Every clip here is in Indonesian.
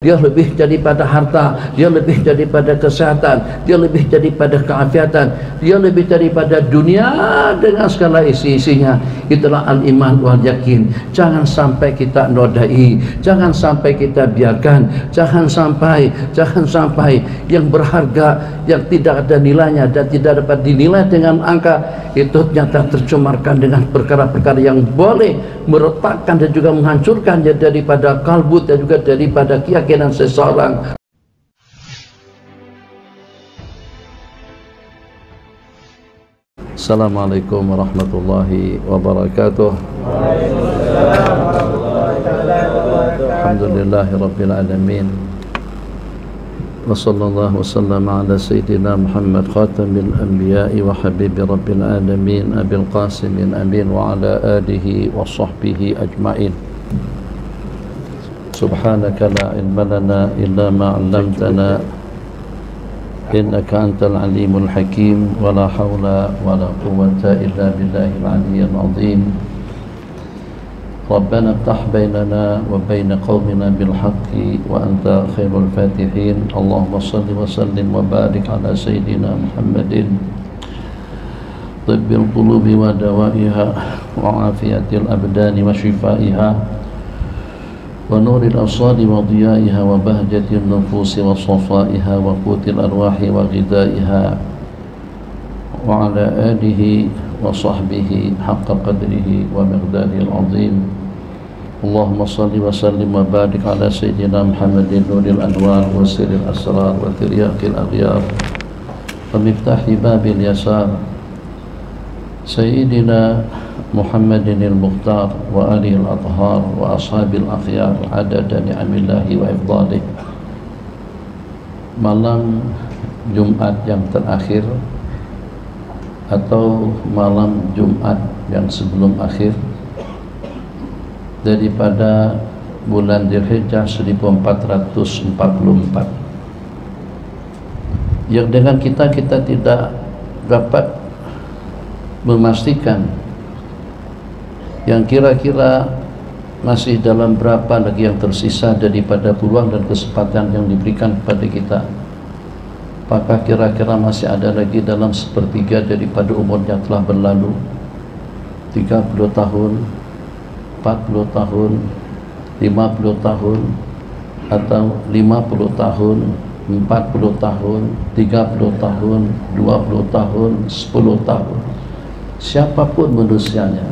dia lebih daripada harta, dia lebih daripada kesehatan, dia lebih daripada keafiatan, dia lebih daripada dunia dengan segala isi-isinya. Itulah al-iman wal yakin. Jangan sampai kita nodai, jangan sampai kita biarkan, jangan sampai yang berharga, yang tidak ada nilainya dan tidak dapat dinilai dengan angka, itu ternyata tercemarkan dengan perkara-perkara yang boleh meretakkan dan juga menghancurkan daripada kalbu dan juga daripada keyakinan seseorang. Assalamualaikum warahmatullahi wabarakatuh. Alhamdulillahirabbil alamin. Wa sallallahu wasallam ala sayyidina Muhammad khatamil anbiya'i wa habibi rabbil alamin abil qasimin amin wa ala alihi wa sahbihi ajma'in. Subhanaka la ilma lana illa ma 'allamtana innaka antal alimul hakim wa la hawla wa la quwwata illa billahil aliyyil azim. Rabbana iftah bainana wa bain qaumina bil haqqi wa anta khairul fatihin. Allahumma salli wa sallim wa barik ala sayyidina Muhammadin tibbil qulubi wa dawaiha wa afiyatil abdani wa shifaiha wa nuril absari wa diyaiha wa bahjatin nufusi wa safaiha wa qutil arwahi wa ghidaiha wa ala alihi wa sahbihi haqqa qadrihi wa miqdaril azim. Allahumma salli wa sallim wa barik ala sayyidina Muhammadin nuril anwar wa sirril asrar wa tiryaqil aghyar wa miftahi babil yasar sayyidina Muhammadin al-Mukhtar wa alihi al-athhar wa ashabil akhyar adada ni'amillahi wa ifdalih. Malam Jumat yang terakhir atau malam Jumat yang sebelum akhir daripada bulan Dzulhijjah 1444, yang dengan kita tidak dapat memastikan yang kira-kira masih dalam berapa lagi yang tersisa daripada peluang dan kesempatan yang diberikan kepada kita. Apakah kira-kira masih ada lagi dalam sepertiga daripada umur yang telah berlalu? 30 tahun, 40 tahun, 50 tahun, atau 50 tahun, 40 tahun, 30 tahun, 20 tahun, 10 tahun. Siapapun manusianya,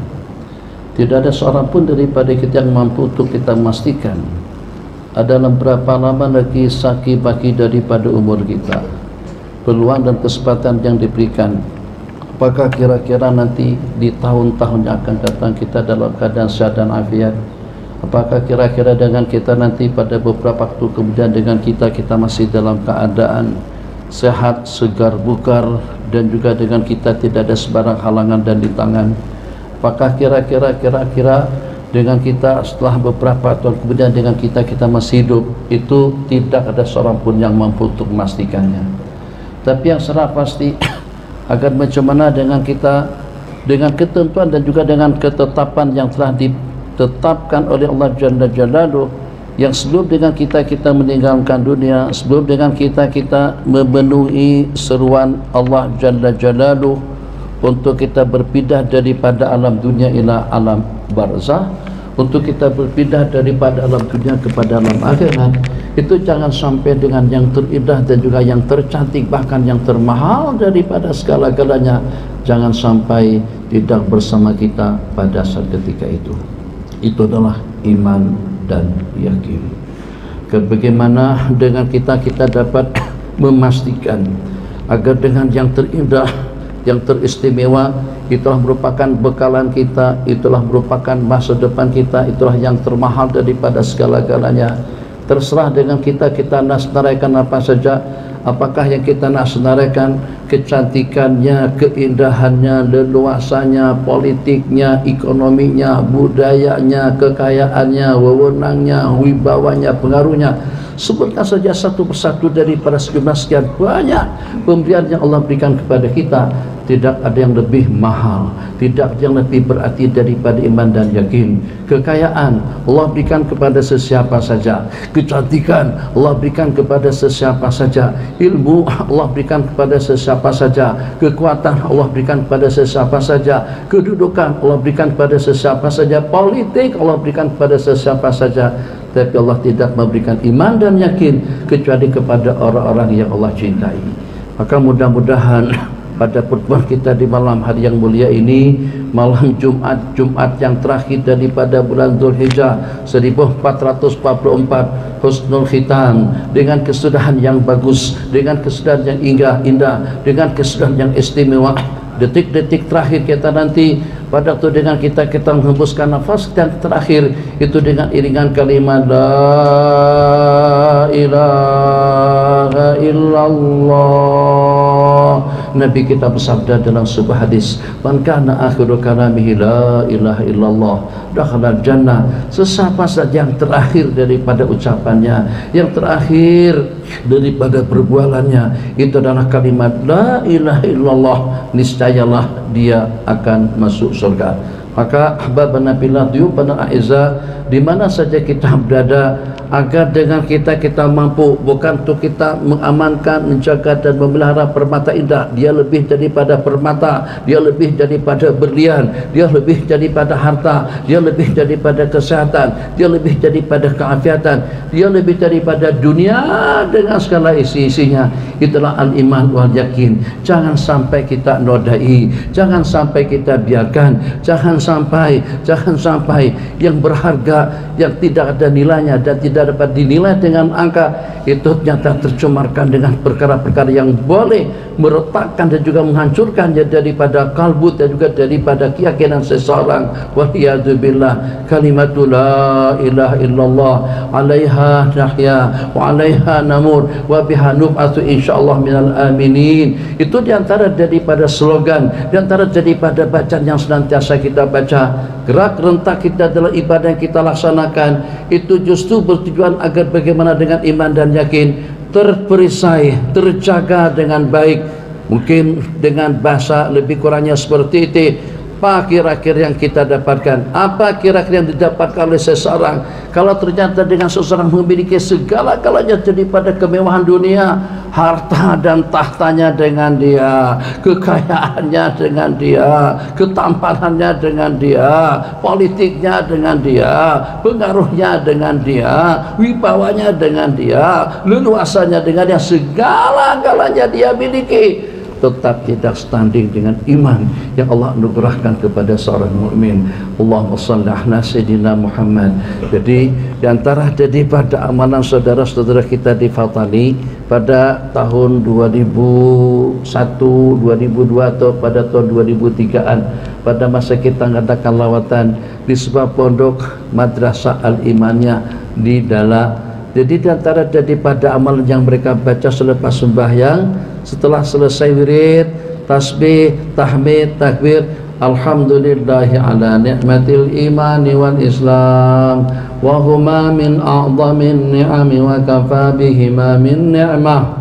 tidak ada seorang pun daripada kita yang mampu untuk kita memastikan dalam berapa lama lagi saki baki daripada umur kita, peluang dan kesempatan yang diberikan. Apakah kira-kira nanti di tahun-tahun yang akan datang kita dalam keadaan sehat dan afiat? Apakah kira-kira dengan kita nanti pada beberapa waktu kemudian dengan kita masih dalam keadaan sehat, segar, bugar, dan juga dengan kita tidak ada sebarang halangan dan rintangan? Apakah kira-kira dengan kita setelah beberapa tahun kemudian dengan kita masih hidup? Itu tidak ada seorang pun yang mampu untuk memastikannya. Tapi yang secara pasti, agar macam mana dengan kita, dengan ketentuan dan juga dengan ketetapan yang telah ditetapkan oleh Allah Jalla Jalaluh, yang sebelum dengan kita meninggalkan dunia, sebelum dengan kita memenuhi seruan Allah Jalla Jalaluh untuk kita berpindah daripada alam dunia ila alam barzah, untuk kita berpindah daripada alam dunia kepada alam akhirat, itu jangan sampai dengan yang terindah dan juga yang tercantik, bahkan yang termahal daripada segala-galanya, jangan sampai tidak bersama kita pada saat ketika itu. Itu adalah iman dan yakin. Bagaimana dengan kita dapat memastikan agar dengan yang terindah, yang teristimewa, itulah merupakan bekalan kita, itulah merupakan masa depan kita, itulah yang termahal daripada segala-galanya. Terserah dengan kita nak senaraikan apa saja. Apakah yang kita nak senaraikan kecantikannya, keindahannya, leluasannya, politiknya, ekonominya, budayanya, kekayaannya, wewenangnya, wibawanya, pengaruhnya. Sebutkan saja satu persatu daripada sejumlah sekian banyak pemberian yang Allah berikan kepada kita. Tidak ada yang lebih mahal, tidak ada yang lebih berarti daripada iman dan yakin. Kekayaan Allah berikan kepada sesiapa saja, kecantikan Allah berikan kepada sesiapa saja, ilmu Allah berikan kepada sesiapa saja, kekuatan Allah berikan kepada sesiapa saja, kedudukan Allah berikan kepada sesiapa saja, politik Allah berikan kepada sesiapa saja. Tapi Allah tidak memberikan iman dan yakin kecuali kepada orang-orang yang Allah cintai. Maka mudah-mudahan pada pertemuan kita di malam hari yang mulia ini, malam Jumat yang terakhir daripada bulan Zulhijjah 1444, husnul khitam, dengan kesudahan yang bagus, dengan kesudahan yang indah, dengan kesudahan yang istimewa. Detik-detik terakhir kita nanti, pada waktu dengan kita menghembuskan nafas dan terakhir itu dengan iringan kalimat la ilaha illallah. Nabi kita bersabda dalam sebuah hadis, man kana akhiru kalamihi la ilaha illallah dakhala jannah. Sesiapa saja yang terakhir daripada ucapannya, yang terakhir daripada perbualannya itu adalah kalimat la ilaha illallah, niscayalah dia akan masuk surga. Maka ahbabana billah diyubana a'izza, di mana saja kita berada, agar dengan kita mampu, bukan untuk kita mengamankan, menjaga dan memelihara permata indah. Dia lebih daripada permata, dia lebih daripada berlian, dia lebih daripada harta, dia lebih daripada kesehatan, dia lebih daripada keafiatan, dia lebih daripada dunia dengan segala isi-isinya. Itulah al-iman wal yakin. Jangan sampai kita nodai, jangan sampai kita biarkan, jangan sampai yang berharga, yang tidak ada nilainya dan tidak dapat dinilai dengan angka, itu ternyata tercemarkan dengan perkara-perkara yang boleh meretakkan dan juga menghancurkan daripada kalbu dan juga daripada keyakinan seseorang. Waliyadzubillah. Kalimatul la ilaha illallah, alaiha nahya wa alaiha namur wa biha nub'atsu insyaallah minal aminin. Itu diantara daripada slogan, diantara daripada bacaan yang senantiasa kita baca. Gerak rentak kita dalam ibadah yang kita laksanakan itu justru bertujuan agar bagaimana dengan iman dan yakin terperisai, terjaga dengan baik. Mungkin dengan bahasa lebih kurangnya seperti itu. Apa kira-kira yang kita dapatkan? Apa kira-kira yang didapatkan oleh seseorang kalau ternyata dengan seseorang memiliki segala-galanya daripada kemewahan dunia, harta dan tahtanya dengan dia, kekayaannya dengan dia, ketampanannya dengan dia, politiknya dengan dia, pengaruhnya dengan dia, wibawanya dengan dia, leluasannya dengan dia, segala-galanya dia miliki, tetap tidak standing dengan iman yang Allah anugerahkan kepada seorang mukmin. Allahumma shalli ala sayyidina Muhammad. Jadi diantara daripada amalan saudara-saudara kita di Fatani pada tahun 2001, 2002 atau pada tahun 2003-an, pada masa kita mengadakan lawatan di sebuah pondok Madrasah Al-Imaniyah di Dala. Jadi diantara daripada amalan yang mereka baca selepas sembahyang, setelah selesai wirid, tasbih, tahmid, takbir, alhamdulillahi ala ni'matil imani wal islam wa huma min a'zamin ni'ami wa kafa bihima min ni'mah.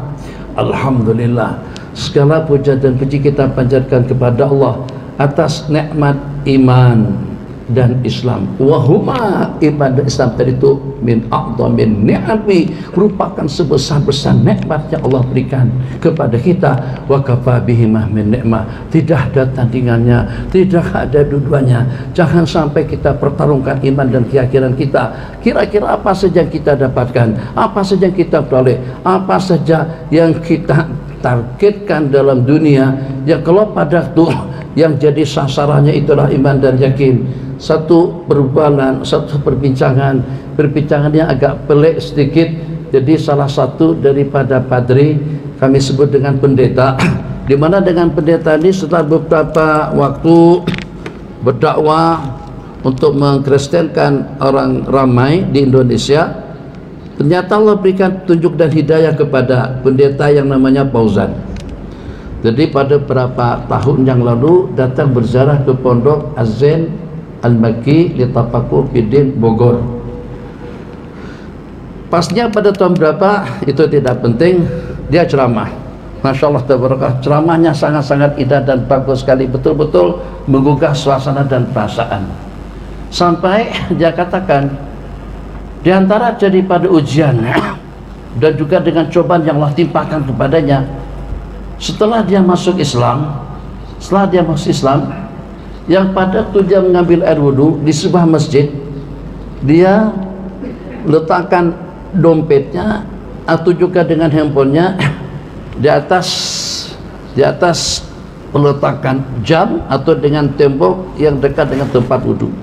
Alhamdulillah, segala puja dan puji kita panjatkan kepada Allah atas nikmat iman dan Islam. Wahuma, iman dan Islam tadi itu min a'dhamin ni'ami, merupakan sebesar-besar nikmat yang Allah berikan kepada kita. Wa kafa bihima min ni'mah, tidak ada tandingannya, tidak ada duduannya. Jangan sampai kita pertarungkan iman dan keyakinan kita. Kira-kira apa saja yang kita dapatkan, apa saja yang kita peroleh, apa saja yang kita targetkan dalam dunia, ya kalau pada itu yang jadi sasarannya itulah iman dan yakin. Satu perbualan, satu perbincangan yang agak pelik sedikit. Jadi salah satu daripada padri, kami sebut dengan pendeta, di mana dengan pendeta ini setelah beberapa waktu berdakwah untuk mengkristenkan orang ramai di Indonesia, ternyata Allah berikan tunjuk dan hidayah kepada pendeta yang namanya Fauzan. Jadi pada beberapa tahun yang lalu datang berziarah ke pondok Az-Zain Al-Makki li Tafakur Fiddin Bogor. Pasnya pada tahun berapa itu tidak penting, dia ceramah. Masya Allah tabarakallah, ceramahnya sangat-sangat indah dan bagus sekali, betul-betul menggugah suasana dan perasaan. Sampai dia katakan, di antara daripada ujian dan juga dengan cobaan yang Allah timpakan kepadanya, setelah dia masuk Islam, yang pada waktu dia mengambil air wudhu di sebuah masjid, dia letakkan dompetnya atau juga dengan handphonenya di atas meletakkan jam atau dengan tembok yang dekat dengan tempat wudhu.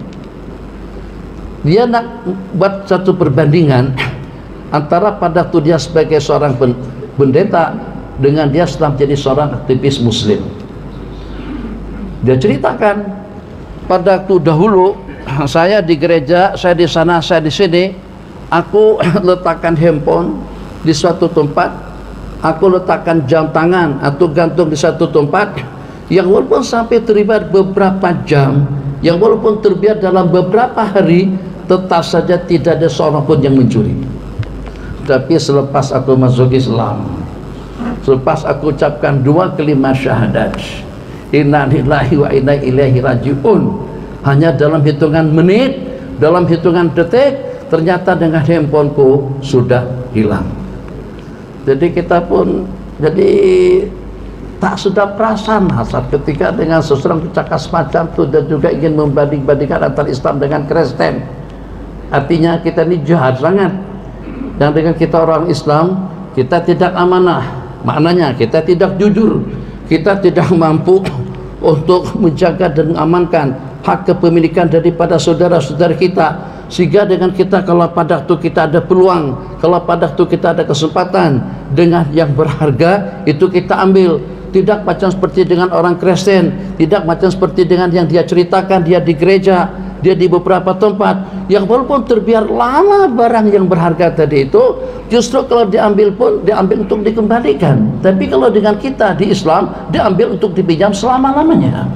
Dia nak buat satu perbandingan antara pada waktu dia sebagai seorang pendeta dengan dia setelah menjadi seorang aktivis muslim. Dia ceritakan, pada waktu dahulu saya di gereja, saya di sana, saya di sini, aku letakkan handphone di suatu tempat, aku letakkan jam tangan atau gantung di satu tempat yang walaupun sampai terlibat beberapa jam, yang walaupun terbiar dalam beberapa hari, tetap saja tidak ada seorang pun yang mencuri. Tapi selepas aku masuk Islam, selepas aku ucapkan 2 kalimat syahadat, inna lillahi wa inna ilaihi rajiun, hanya dalam hitungan menit, dalam hitungan detik, ternyata dengan handphoneku sudah hilang. Jadi kita pun jadi tak sedap perasaan hasad ketika dengan seseorang bercakap semacam itu dan juga ingin membanding-bandingkan antara Islam dengan Kristen. Artinya kita ini jahat sangat, dan dengan kita orang Islam kita tidak amanah, maknanya kita tidak jujur, kita tidak mampu untuk menjaga dan mengamankan hak kepemilikan daripada saudara-saudara kita, sehingga dengan kita kalau pada waktu kita ada peluang, kalau pada waktu kita ada kesempatan dengan yang berharga itu kita ambil. Tidak macam seperti dengan orang Kristen, tidak macam seperti dengan yang dia ceritakan dia di gereja, dia di beberapa tempat yang walaupun terbiar lama barang yang berharga tadi itu, justru kalau diambil pun diambil untuk dikembalikan. Tapi kalau dengan kita di Islam, diambil untuk dipinjam selama-lamanya.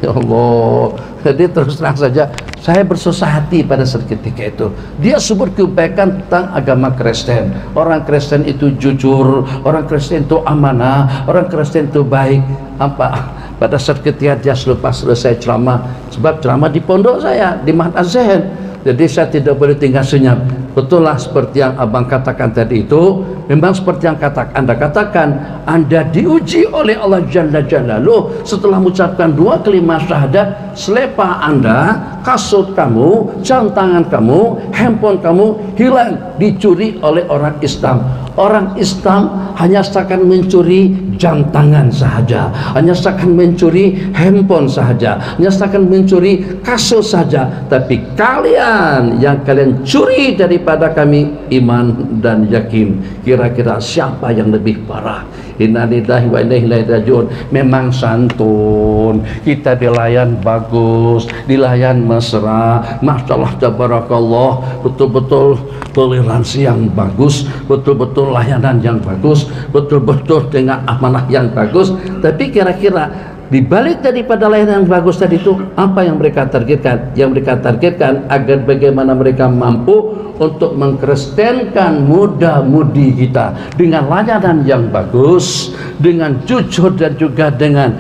Ya Allah, jadi terus terang saja saya bersusah hati pada saat ketika itu. Dia sebut kebaikan tentang agama Kristen. Orang Kristen itu jujur, orang Kristen itu amanah, orang Kristen itu baik. Apa? Pada saat ketika dia selepas selesai ceramah, sebab ceramah di pondok saya, di Mahat Az-Zain, jadi saya tidak boleh tinggal senyap. Betul lah seperti yang abang katakan tadi itu, memang seperti yang anda katakan, anda diuji oleh Allah Jalla Jalaluh setelah mengucapkan 2 kalimat syahadat, selepa anda, kasut kamu, jam tangan kamu, handphone kamu hilang, dicuri oleh orang Islam. Orang Islam hanya seakan mencuri jam tangan sahaja, hanya seakan mencuri handphone sahaja, hanya seakan mencuri kasut saja. Tapi kalian, yang kalian curi daripada kami iman dan yakin. Kira-kira siapa yang lebih parah? Inna lillahi wa inna ilaihi rajiun. Memang santun, kita dilayan bagus, dilayan mesra, Masya Allah tabarakallah, betul-betul toleransi yang bagus, betul-betul layanan yang bagus, betul-betul dengan amanah yang bagus. Tapi kira-kira di balik daripada layanan yang bagus tadi itu, apa yang mereka targetkan? Yang mereka targetkan agar bagaimana mereka mampu untuk mengkristenkan muda-mudi kita dengan layanan yang bagus, dengan jujur dan juga dengan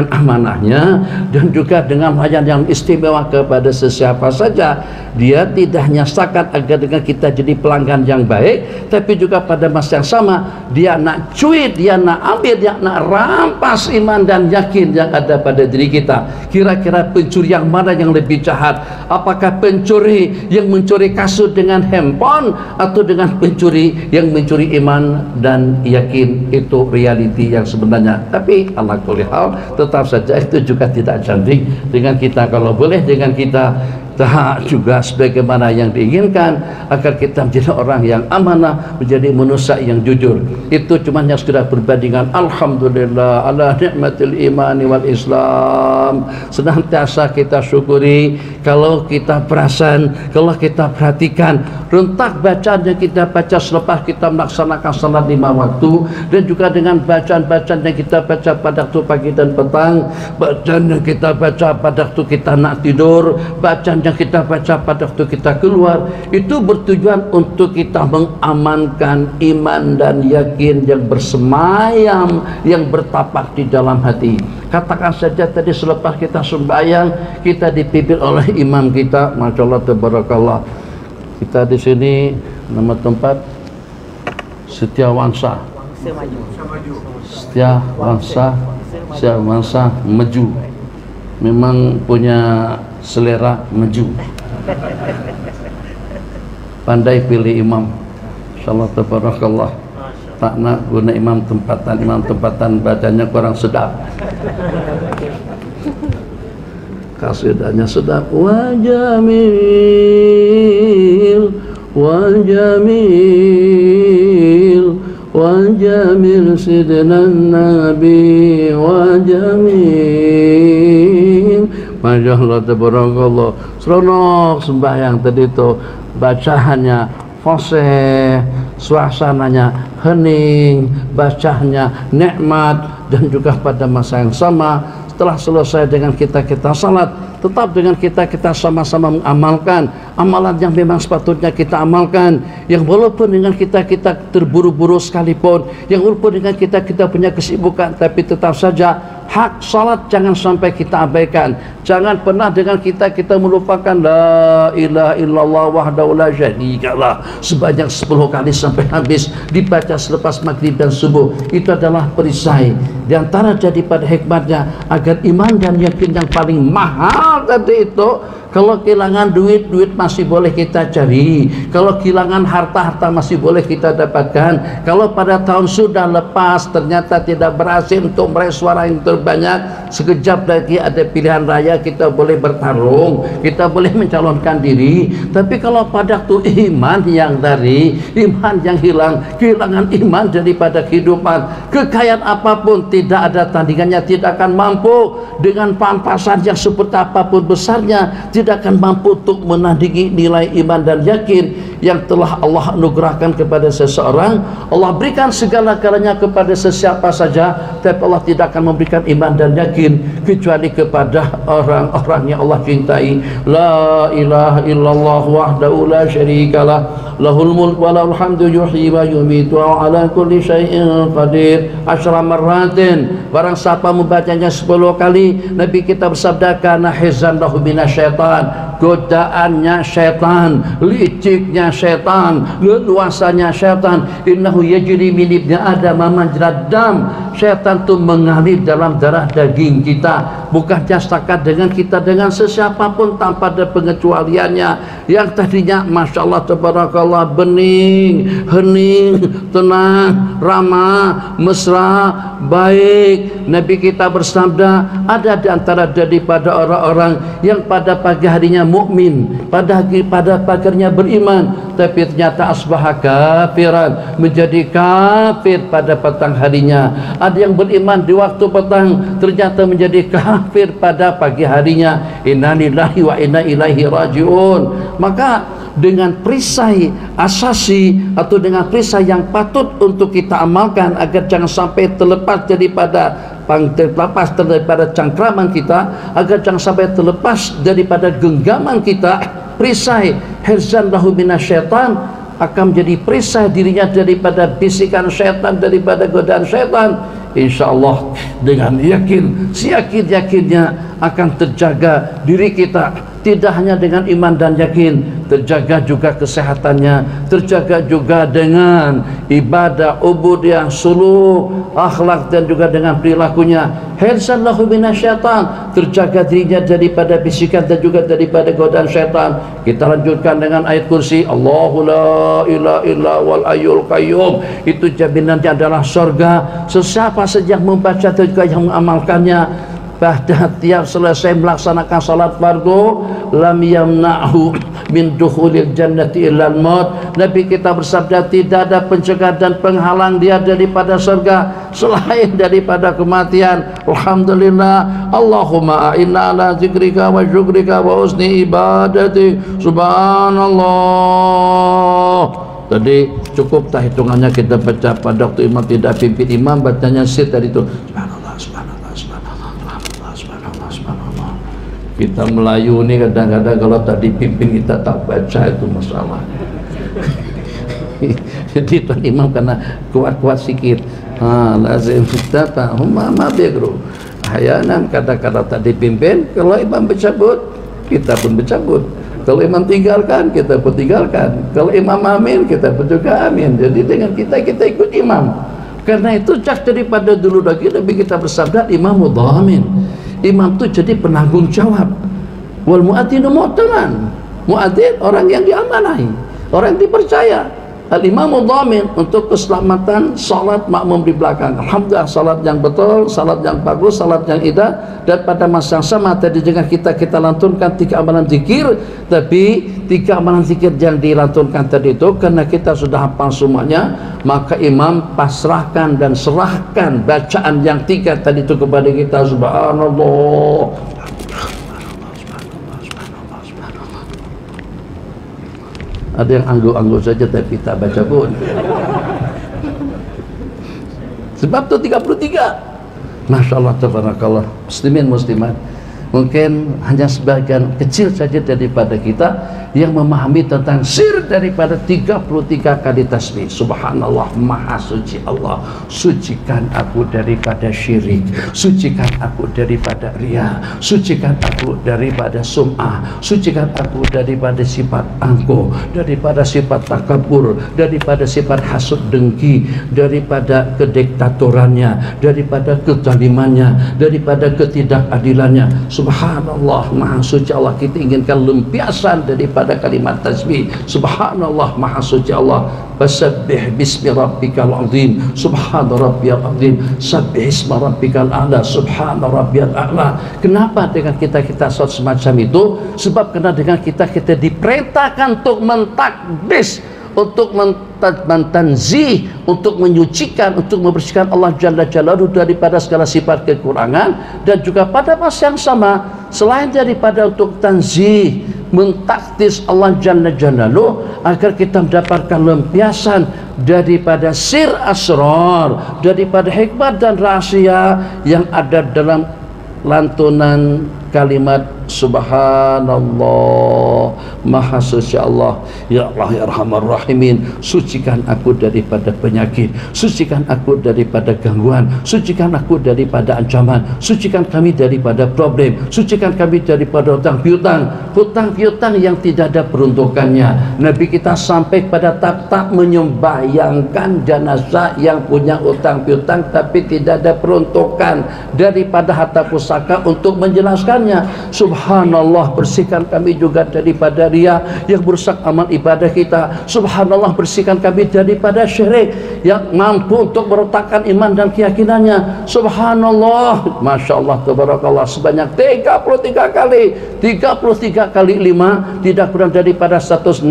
amanahnya, dan juga dengan layanan yang istimewa kepada sesiapa saja. Dia tidak hanya sekat agar dengan kita jadi pelanggan yang baik, tapi juga pada masa yang sama dia nak cuit, dia nak ambil, dia nak rampas iman dan yakin yang ada pada diri kita. Kira-kira pencuri yang mana yang lebih jahat? Apakah pencuri yang mencuri kasut dengan handphone, atau dengan pencuri yang mencuri iman dan yakin? Itu realiti yang sebenarnya. Tapi ala kulli hal, tetap saja itu juga tidak cantik dengan kita. Kalau boleh dengan kita tak juga sebagaimana yang diinginkan, agar kita menjadi orang yang amanah, menjadi manusia yang jujur. Itu cuma yang sudah berbandingan. Alhamdulillah ala nikmatil imani wal Islam. Senantiasa kita syukuri kalau kita perasan, kalau kita perhatikan rentak bacaan yang kita baca selepas kita melaksanakan salat 5 waktu, dan juga dengan bacaan-bacaan yang kita baca pada waktu pagi dan petang, bacaan yang kita baca pada waktu kita nak tidur, bacaan bacaan yang kita baca pada waktu kita keluar itu bertujuan untuk kita mengamankan iman dan yakin yang bersemayam, yang bertapak di dalam hati. Katakan saja tadi selepas kita sembahyang, kita dipimpin oleh imam kita, Masya Allah tabarakallah. Kita di sini nama tempat Setiawangsa, Setiawangsa Meju. Memang punya selera maju, pandai pilih imam, insyaallah tabarakallah. Tak nak guna imam tempatan bacanya kurang sedap, kasidahnya sedap. Wa jamil wa jamil wa jamil sidna nabi wa jamil. Masya Allah tabarakallah. Seronok sembahyang tadi itu, bacaannya fasih, suasananya hening, bacanya nikmat, dan juga pada masa yang sama setelah selesai dengan kita salat, tetap dengan kita sama-sama mengamalkan amalan yang memang sepatutnya kita amalkan, yang walaupun dengan kita terburu-buru sekalipun, yang walaupun dengan kita punya kesibukan, tapi tetap saja hak salat jangan sampai kita abaikan. Jangan pernah dengan kita melupakan la ilaha illallah wahdahu la syarikalah sebanyak 10 kali sampai habis, dibaca selepas maghrib dan subuh. Itu adalah perisai di antara daripada hikmatnya agar iman dan yakin yang paling mahal tadi itu. Kalau kehilangan duit masih boleh kita cari, kalau kehilangan harta masih boleh kita dapatkan. Kalau pada tahun sudah lepas ternyata tidak berhasil untuk meraih suara yang terbanyak, sekejap lagi ada pilihan raya, kita boleh bertarung, kita boleh mencalonkan diri. Tapi kalau pada waktu iman yang hilang, kehilangan iman daripada kehidupan, kekayaan apapun tidak ada tandingannya, tidak akan mampu dengan pampasan yang seperti apapun besarnya, tidak akan mampu untuk menandingi nilai iman dan yakin yang telah Allah anugerahkan kepada seseorang. Allah berikan segala-galanya kepada sesiapa saja, tapi Allah tidak akan memberikan iman dan yakin kecuali kepada orang-orang yang Allah cintai. La ilaha illallah wahdahu la syarikalah, lahul mulk wa lahul hamdu yuhyi wa yumiitu wa ala kulli syai'in qadir. 10 marratin, barang siapa membacanya 10 kali, Nabi kita bersabda, kana hizan lahu minasyaitan, godaannya syaitan, liciknya syaitan, leluasanya syaitan. Innahu yajri min ibni adam majrad dam. Syaitan itu mengalir dalam darah daging kita, bukannya setakat dengan kita, dengan sesiapapun tanpa ada pengecualiannya. Yang tadinya Masya Allah tabarakallah bening, hening, tenang, ramah, mesra, baik. Nabi kita bersabda, ada di antara daripada orang-orang yang pada pagi harinya mukmin, pada paginya beriman, tapi ternyata asbaha kafiran, menjadi kafir pada petang harinya. Ada yang beriman di waktu petang, ternyata menjadi kafir pada pagi harinya. Inna lillahi wa inna ilaihi rajiun. Maka dengan perisai asasi atau dengan perisai yang patut untuk kita amalkan agar jangan sampai terlepas daripada cangkraman kita, agar jangan sampai terlepas daripada genggaman kita, perisai hirzan lahu minasyaitan akan menjadi perisai dirinya daripada bisikan syaitan, daripada godaan syaitan. InsyaAllah dengan yakin, seyakin-yakinnya akan terjaga diri kita, tidak hanya dengan iman dan yakin, terjaga juga kesehatannya, terjaga juga dengan ibadah, ubudiyah, suluk, akhlak, dan juga dengan perilakunya. Hirzan lahu minasyaitan, terjaga dirinya daripada bisikan dan juga daripada godaan syaitan. Kita lanjutkan dengan ayat kursi, Allahu la ilaha illa wal hayyul qayyum. Itu jaminannya adalah surga. Sesiapa saja yang membaca dan juga yang mengamalkannya pada tiap selesai melaksanakan salat fardu, lam yamna'hu min dukhulil jannati illal maut. Nabi kita bersabda, tidak ada pencegah dan penghalang dia daripada surga selain daripada kematian. Alhamdulillah, Allahumma inna ala zikrika wa syukrika wa husni ibadati. Subhanallah. Tadi cukup tak hitungannya kita baca pada waktu imam tidak pimpin imam, bacanya sir tadi itu subhanallah, subhanallah, subhanallah, subhanallah, subhanallah, subhanallah. Kita Melayu ini kadang-kadang kalau tak dipimpin kita tak baca, itu masalah. Jadi tuan imam karena kuat-kuat sikit, lazim kita fahum ma biqru. Ahyanan kadang-kadang tak dipimpin, kalau imam bercabut kita pun bercabut, kalau imam tinggalkan kita pun tinggalkan, kalau imam amin kita pun juga amin. Jadi dengan kita ikut imam. Karena itu cak daripada dulu lagi Nabi kita bersabda imam dhamin. Imam itu jadi penanggung jawab. Wal muadzinu mu'taman. Muadzin orang yang diamanahi, orang yang dipercaya. Al-imamu dhamin untuk keselamatan salat makmum di belakang. Alhamdulillah, salat yang betul, salat yang bagus, salat yang indah. Dan pada masa yang sama tadi dengan kita lantunkan 3 amalan zikir, tapi 3 amalan zikir yang dilantunkan tadi itu karena kita sudah hafal semuanya, maka imam pasrahkan dan serahkan bacaan yang 3 tadi itu kepada kita. Subhanallah, ada yang angguk-angguk saja tapi tak baca pun. Sebab itu 33. Masya Allah, tabarakallah. Muslimin muslimat, mungkin hanya sebagian kecil saja daripada kita yang memahami tentang sir daripada 33 kali tasbih. Subhanallah, maha suci Allah, sucikan aku daripada syirik, sucikan aku daripada riya, sucikan aku daripada sum'ah, sucikan aku daripada sifat angkuh, daripada sifat takabur, daripada sifat hasud dengki, daripada kediktatorannya, daripada kezalimannya, daripada ketidakadilannya. Subhanallah, maha suci Allah. Kita inginkan lempiasan daripada kalimat tasbih. Subhanallah, maha suci Allah. Fasabbih bismi rabbikal azim. Subhana rabbiyal azim. Sabbih isma rabbikal a'la. Subhana rabbiyal a'la. Kenapa dengan kita salat semacam itu? Sebab karena dengan kita diperintahkan untuk mentakdis, untuk mentanzih, untuk menyucikan, untuk membersihkan Allah Jalla Jalaluhu daripada segala sifat kekurangan. Dan juga pada masa yang sama, selain daripada untuk tanzih, mentakdis Allah Jalla Jalaluhu, agar kita mendapatkan lempiasan daripada sir asrar, daripada hikmat dan rahasia yang ada dalam lantunan kalimat Subhanallah, maha suci Allah. Ya Allah ya Arhamar Rahimin, sucikan aku daripada penyakit, sucikan aku daripada gangguan, sucikan aku daripada ancaman, sucikan kami daripada problem, sucikan kami daripada hutang piutang yang tidak ada peruntukannya. Nabi kita sampai pada tak menyembahyangkan jenazah yang punya hutang piutang tapi tidak ada peruntukan daripada harta pusaka untuk menjelaskannya. Subhanallah, bersihkan kami juga daripada riya yang merusak amal ibadah kita. Subhanallah, bersihkan kami daripada syirik yang mampu untuk meretakkan iman dan keyakinannya. Subhanallah, Masya Allah, tabarakallah, sebanyak 33 kali. 33 kali 5 tidak kurang daripada 165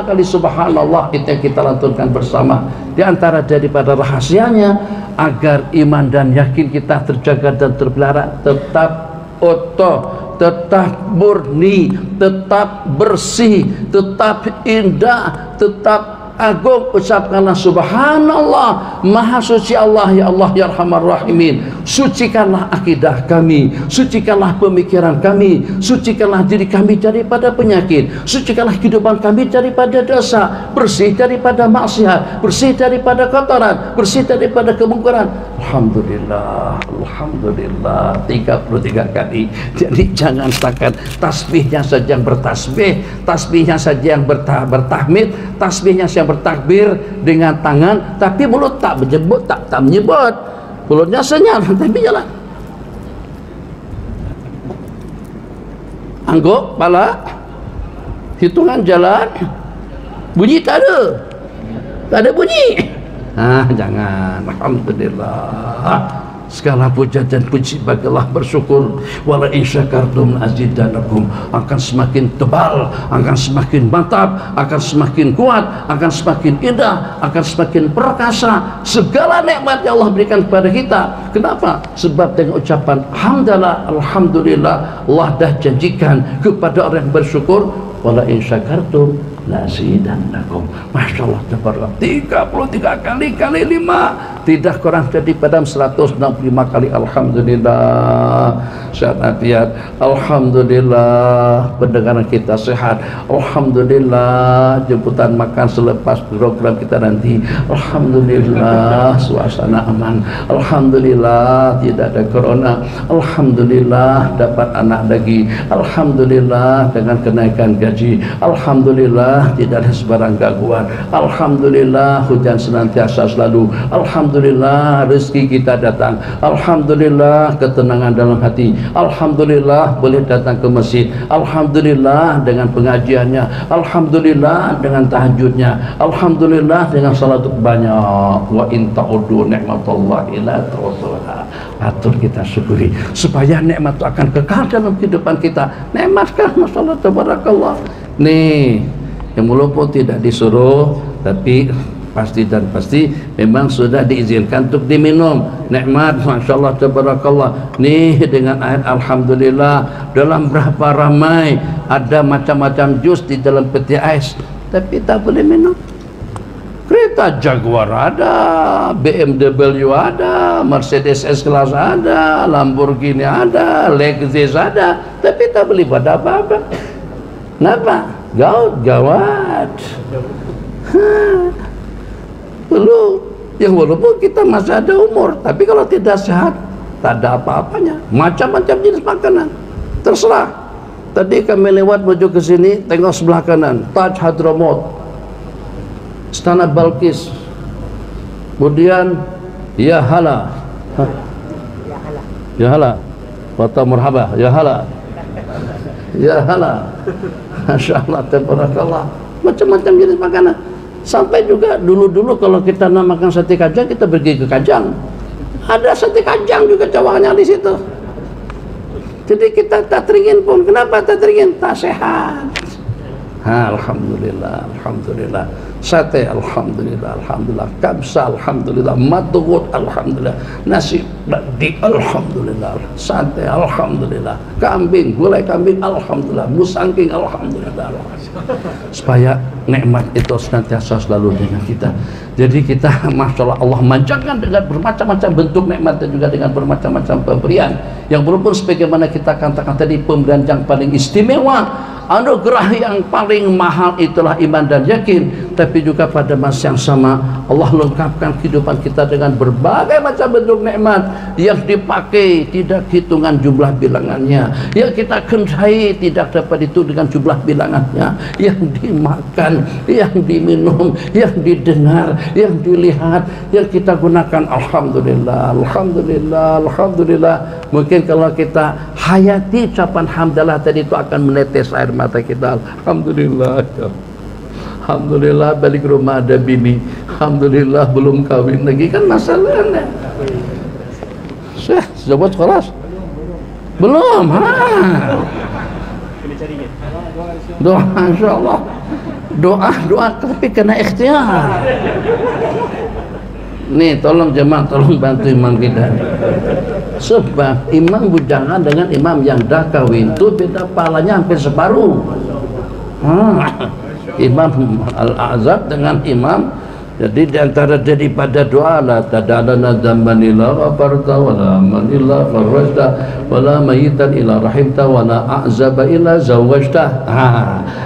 kali Subhanallah. Itu yang kita lantunkan bersama. Di antara daripada rahasianya agar iman dan yakin kita terjaga dan terpelihara, tetap utuh, tetap murni, tetap bersih, tetap indah, tetap agung. Ucapkanlah Subhanallah, maha suci Allah. Ya Allah ya Arhamar Rahimin, sucikanlah akidah kami, sucikanlah pemikiran kami, sucikanlah diri kami daripada penyakit, sucikanlah kehidupan kami daripada dosa, bersih daripada maksiat, bersih daripada kotoran, bersih daripada kemungkaran. Alhamdulillah, Alhamdulillah, 33 kali. Jadi jangan setakat tasbihnya saja yang bertasbih, tasbihnya saja yang bertahmid, tasbihnya saja yang bertakbir dengan tangan, tapi mulut tak menyebut, tak menyebut. Mulutnya senyap tapi jalan. Angguk pala, hitungan jalan, bunyi tak ada bunyi. Jangan. Alhamdulillah, segala puja dan puji bagi Allah, bersyukur. Wala in syakartum azidannakum, akan semakin tebal, akan semakin mantap, akan semakin kuat, akan semakin indah, akan semakin perkasa segala nikmat yang Allah berikan kepada kita. Kenapa? Sebab dengan ucapan hamdalah, alhamdulillah, Allah dah janjikan kepada orang yang bersyukur, wala in syakartum lazidannakum. Masya Allah, 33 kali 5 tidak kurang daripada 165 kali alhamdulillah. Sehat afiat, alhamdulillah. Pendengaran kita sehat, alhamdulillah. Jemputan makan selepas program kita nanti, alhamdulillah. Suasana aman, alhamdulillah. Tidak ada corona, alhamdulillah. Dapat anak lagi, alhamdulillah. Dengan kenaikan gaji, alhamdulillah. Tidak ada sebarang gangguan, alhamdulillah. Hujan senantiasa selalu, alhamdulillah. Rezeki kita datang, alhamdulillah. Ketenangan dalam hati, alhamdulillah. Boleh datang ke masjid, alhamdulillah. Dengan pengajiannya, alhamdulillah. Dengan tahajudnya, alhamdulillah. Dengan salat banyak. Wa in ta'udu ni'matallahi la tuhsuha. Atur kita syukuri supaya nikmat itu akan kekal dalam kehidupan kita. Nikmatkah masalah tabarakallah. Nih, yang walaupun tidak disuruh, tapi pasti dan pasti memang sudah diizinkan untuk diminum. Nikmat, masya Allah tabarakallah. Nih, dengan ayat alhamdulillah. Dalam berapa ramai ada macam-macam jus di dalam peti ais, tapi tak boleh minum. Kereta Jaguar ada, BMW ada, Mercedes S-Class ada, Lamborghini ada, Lexus ada, tapi tak beli pada apa-apa. Kenapa? Gawat. Perlu, yang walaupun kita masih ada umur, tapi kalau tidak sehat, tak ada apa-apanya. Macam-macam jenis makanan, terserah. Tadi kami lewat menuju ke sini, tengok sebelah kanan, Taj Hadramaut, Istana Balkis, kemudian ya hala, ya hala, wata marhaba, ya hala, ya hala, masya Allah tabarakallah. Macam-macam jenis makanan. Sampai juga dulu-dulu kalau kita nak makan sate kajang, kita pergi ke Kajang, ada sate kajang juga cawangnya di situ. Jadi kita tak teringin pun. Kenapa tak teringin? Tak sehat. Alhamdulillah, alhamdulillah. Sate alhamdulillah, alhamdulillah. Kabsa alhamdulillah, madghut alhamdulillah. Nasi di alhamdulillah. Sate alhamdulillah. Kambing, gulai kambing alhamdulillah. Musangking alhamdulillah. Supaya nikmat itu senantiasa selalu dengan kita. Jadi kita masya Allah manjakan dengan bermacam-macam bentuk nikmat dan juga dengan bermacam-macam pemberian. Yang walaupun sebagaimana kita katakan tadi, pemberian yang paling istimewa, anugerah yang paling mahal itulah iman dan yakin. Tapi juga pada masa yang sama Allah lengkapkan kehidupan kita dengan berbagai macam bentuk nikmat yang dipakai tidak hitungan jumlah bilangannya, yang kita kendai tidak dapat itu dengan jumlah bilangannya, yang dimakan, yang diminum, yang didengar, yang dilihat, yang kita gunakan. Alhamdulillah, alhamdulillah, alhamdulillah. Mungkin kalau kita hayati ucapan hamdalah tadi itu akan menetes air mata kita. Alhamdulillah, alhamdulillah balik rumah ada bini, alhamdulillah belum kawin lagi, kan masalahnya. Jawab keras belum? Doa insyaallah, doa tapi kena ikhtiar. Nih tolong jemaah, tolong bantu imam kita. Sebab imam bujangan dengan imam yang dah kawin itu beda pahalanya hampir separuh. Imam Al-Azab dengan imam, jadi diantara daripada doa la tadalana dzamban illa ghafarta wala man illa farajta wala mayitan illa rahimta wala a'zaba illa zawajta.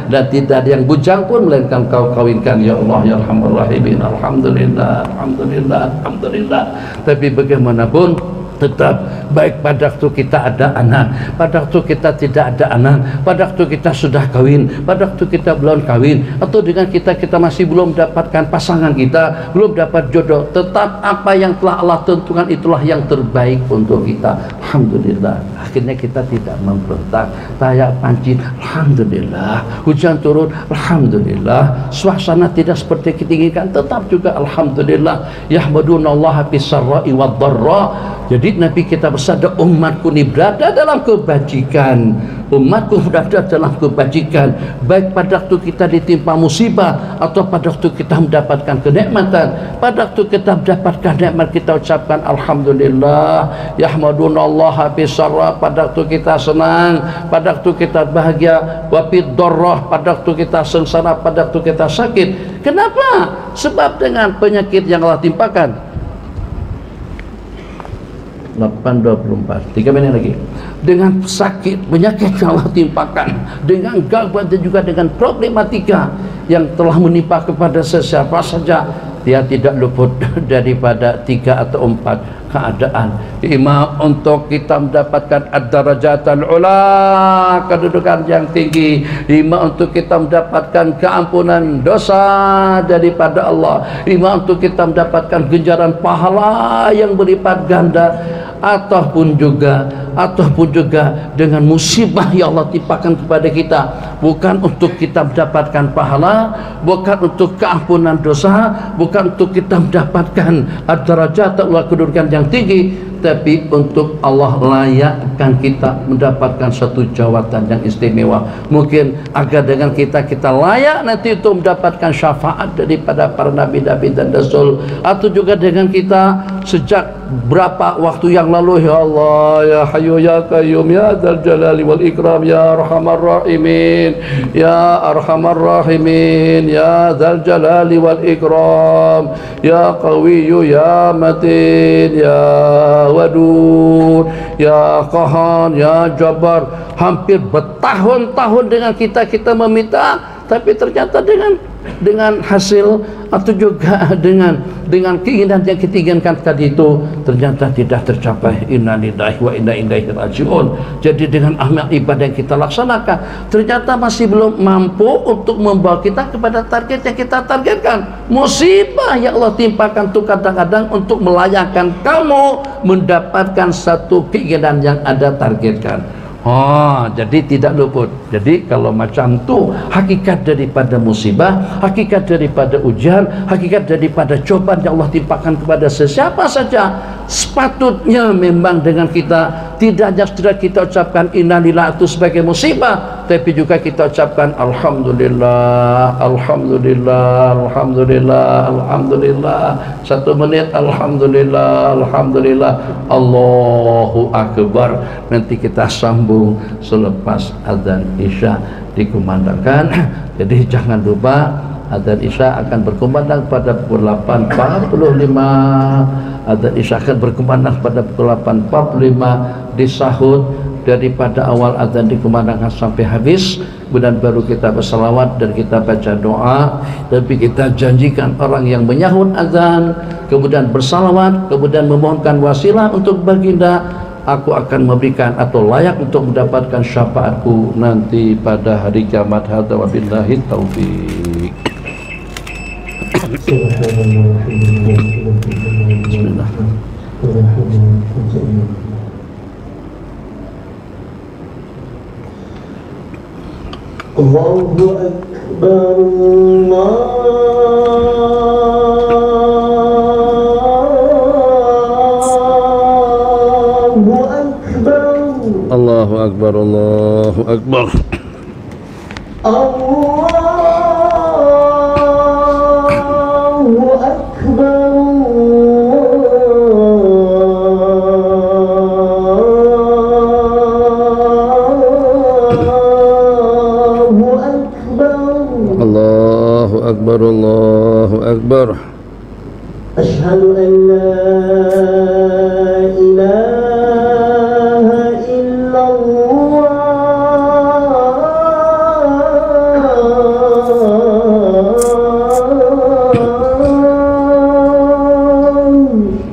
Dan tidak ada yang bujang pun melainkan kau kawinkan ya Allah ya Arhamar Rahimin. Alhamdulillah, alhamdulillah, alhamdulillah. Tapi bagaimanapun tetap baik pada waktu kita ada anak, pada waktu kita tidak ada anak, pada waktu kita sudah kawin, pada waktu kita belum kawin, atau dengan kita masih belum dapatkan pasangan kita, belum dapat jodoh, tetap apa yang telah Allah tentukan itulah yang terbaik untuk kita. Alhamdulillah. Akhirnya kita tidak memberontak, tayak pancing, alhamdulillah. Hujan turun, alhamdulillah. Suasana tidak seperti kita inginkan, tetap juga alhamdulillah. Yahmadunallaha bis-sarra'i wad-dharra. Jadi Nabi kita bersabda, umatku ini berada dalam kebajikan, umatku berada dalam kebajikan, baik pada waktu kita ditimpa musibah atau pada waktu kita mendapatkan kenikmatan. Pada waktu kita mendapatkan nikmat kita ucapkan alhamdulillah, yahmadunallaha bisarra. Pada waktu kita senang, pada waktu kita bahagia, wafid darrah, pada waktu kita sengsara, pada waktu kita sakit. Kenapa? Sebab dengan penyakit yang Allah timpakan, 8:24, 3 minit lagi. Dengan sakit, penyakit yang Allah timpakan, dengan gangguan dan juga dengan problematika yang telah menimpa kepada sesiapa saja, dia tidak luput daripada 3 atau 4 keadaan. Imam untuk kita mendapatkan ad-darajatul ula, kedudukan yang tinggi. Imam untuk kita mendapatkan keampunan dosa daripada Allah. Imam untuk kita mendapatkan ganjaran pahala yang berlipat ganda. Ataupun juga dengan musibah yang Allah timpakan kepada kita, bukan untuk kita mendapatkan pahala, bukan untuk keampunan dosa, bukan untuk kita mendapatkan ad-darajat Allah, kedudukan yang tinggi, tapi untuk Allah layakkan kita mendapatkan satu jawatan yang istimewa. Mungkin agar dengan kita layak nanti untuk mendapatkan syafaat daripada para nabi-nabi dan rasul, atau juga dengan kita sejak berapa waktu yang lalu, ya Allah, ya Hayyu ya Qayyum ya Dzal Jalali wal Ikram ya Arhamar Rahimin ya Arhamar Rahimin ya Dzal Jalali wal Ikram ya Qawiyyu ya Matin ya Wadud ya Qahar ya Jabbar. Hampir bertahun-tahun dengan kita meminta, tapi ternyata dengan hasil atau juga dengan keinginan yang kita inginkan tadi itu ternyata tidak tercapai. Inna lillahi wa inna ilaihi rajiun. Jadi dengan amal ibadah yang kita laksanakan ternyata masih belum mampu untuk membawa kita kepada target yang kita targetkan. Musibah yang Allah timpakan itu kadang-kadang untuk melayakkan kamu mendapatkan satu keinginan yang Anda targetkan. Jadi tidak luput. Jadi kalau macam tu, hakikat daripada musibah, hakikat daripada ujian, hakikat daripada cobaan yang Allah timpakan kepada sesiapa saja, sepatutnya memang dengan kita tidak hanya sudah kita ucapkan innalillahi itu sebagai musibah, tapi juga kita ucapkan alhamdulillah, alhamdulillah, alhamdulillah, alhamdulillah. 1 menit alhamdulillah, alhamdulillah, Allahu akbar. Nanti kita sambung selepas azan Isya dikumandangkan. Jadi jangan lupa azan Isya akan berkumandang pada pukul 8.45. Azan Isya akan berkumandang pada pukul 8.45, disahut daripada awal azan dikumandangkan sampai habis. Kemudian baru kita bersalawat dan kita baca doa. Tapi kita janjikan orang yang menyahut azan, kemudian bersalawat, kemudian memohonkan wasilah untuk baginda, aku akan memberikan atau layak untuk mendapatkan syafaatku nanti pada hari kiamat. Hadza wa billahi taufiq. Bismillah. Allahu akbar, Allahu akbar, Allahu akbar. Allahu akbar, Allahu akbar. Asyhadu an la ilaha illallah.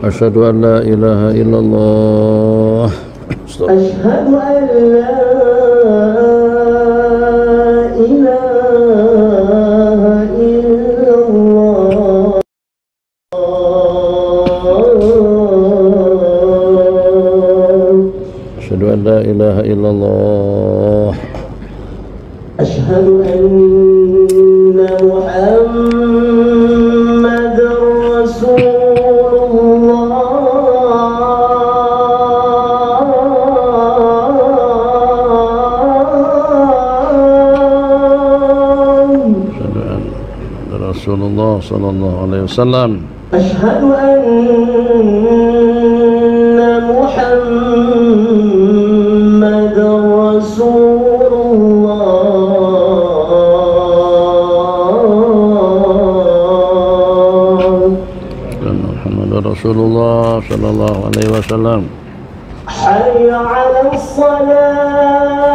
Asyhadu an la ilaha illallah. Asyhadu an la la ilaha illallah. Asyhadu anna Muhammadar Rasulullah. Asyhadu anna Rasulullah sallallahu alaihi wasallam. Asyhadu anna Muhammadar Rasulullah. Muhammadur Rasulullah sallallahu alaihi wasallam. حي على الصلاة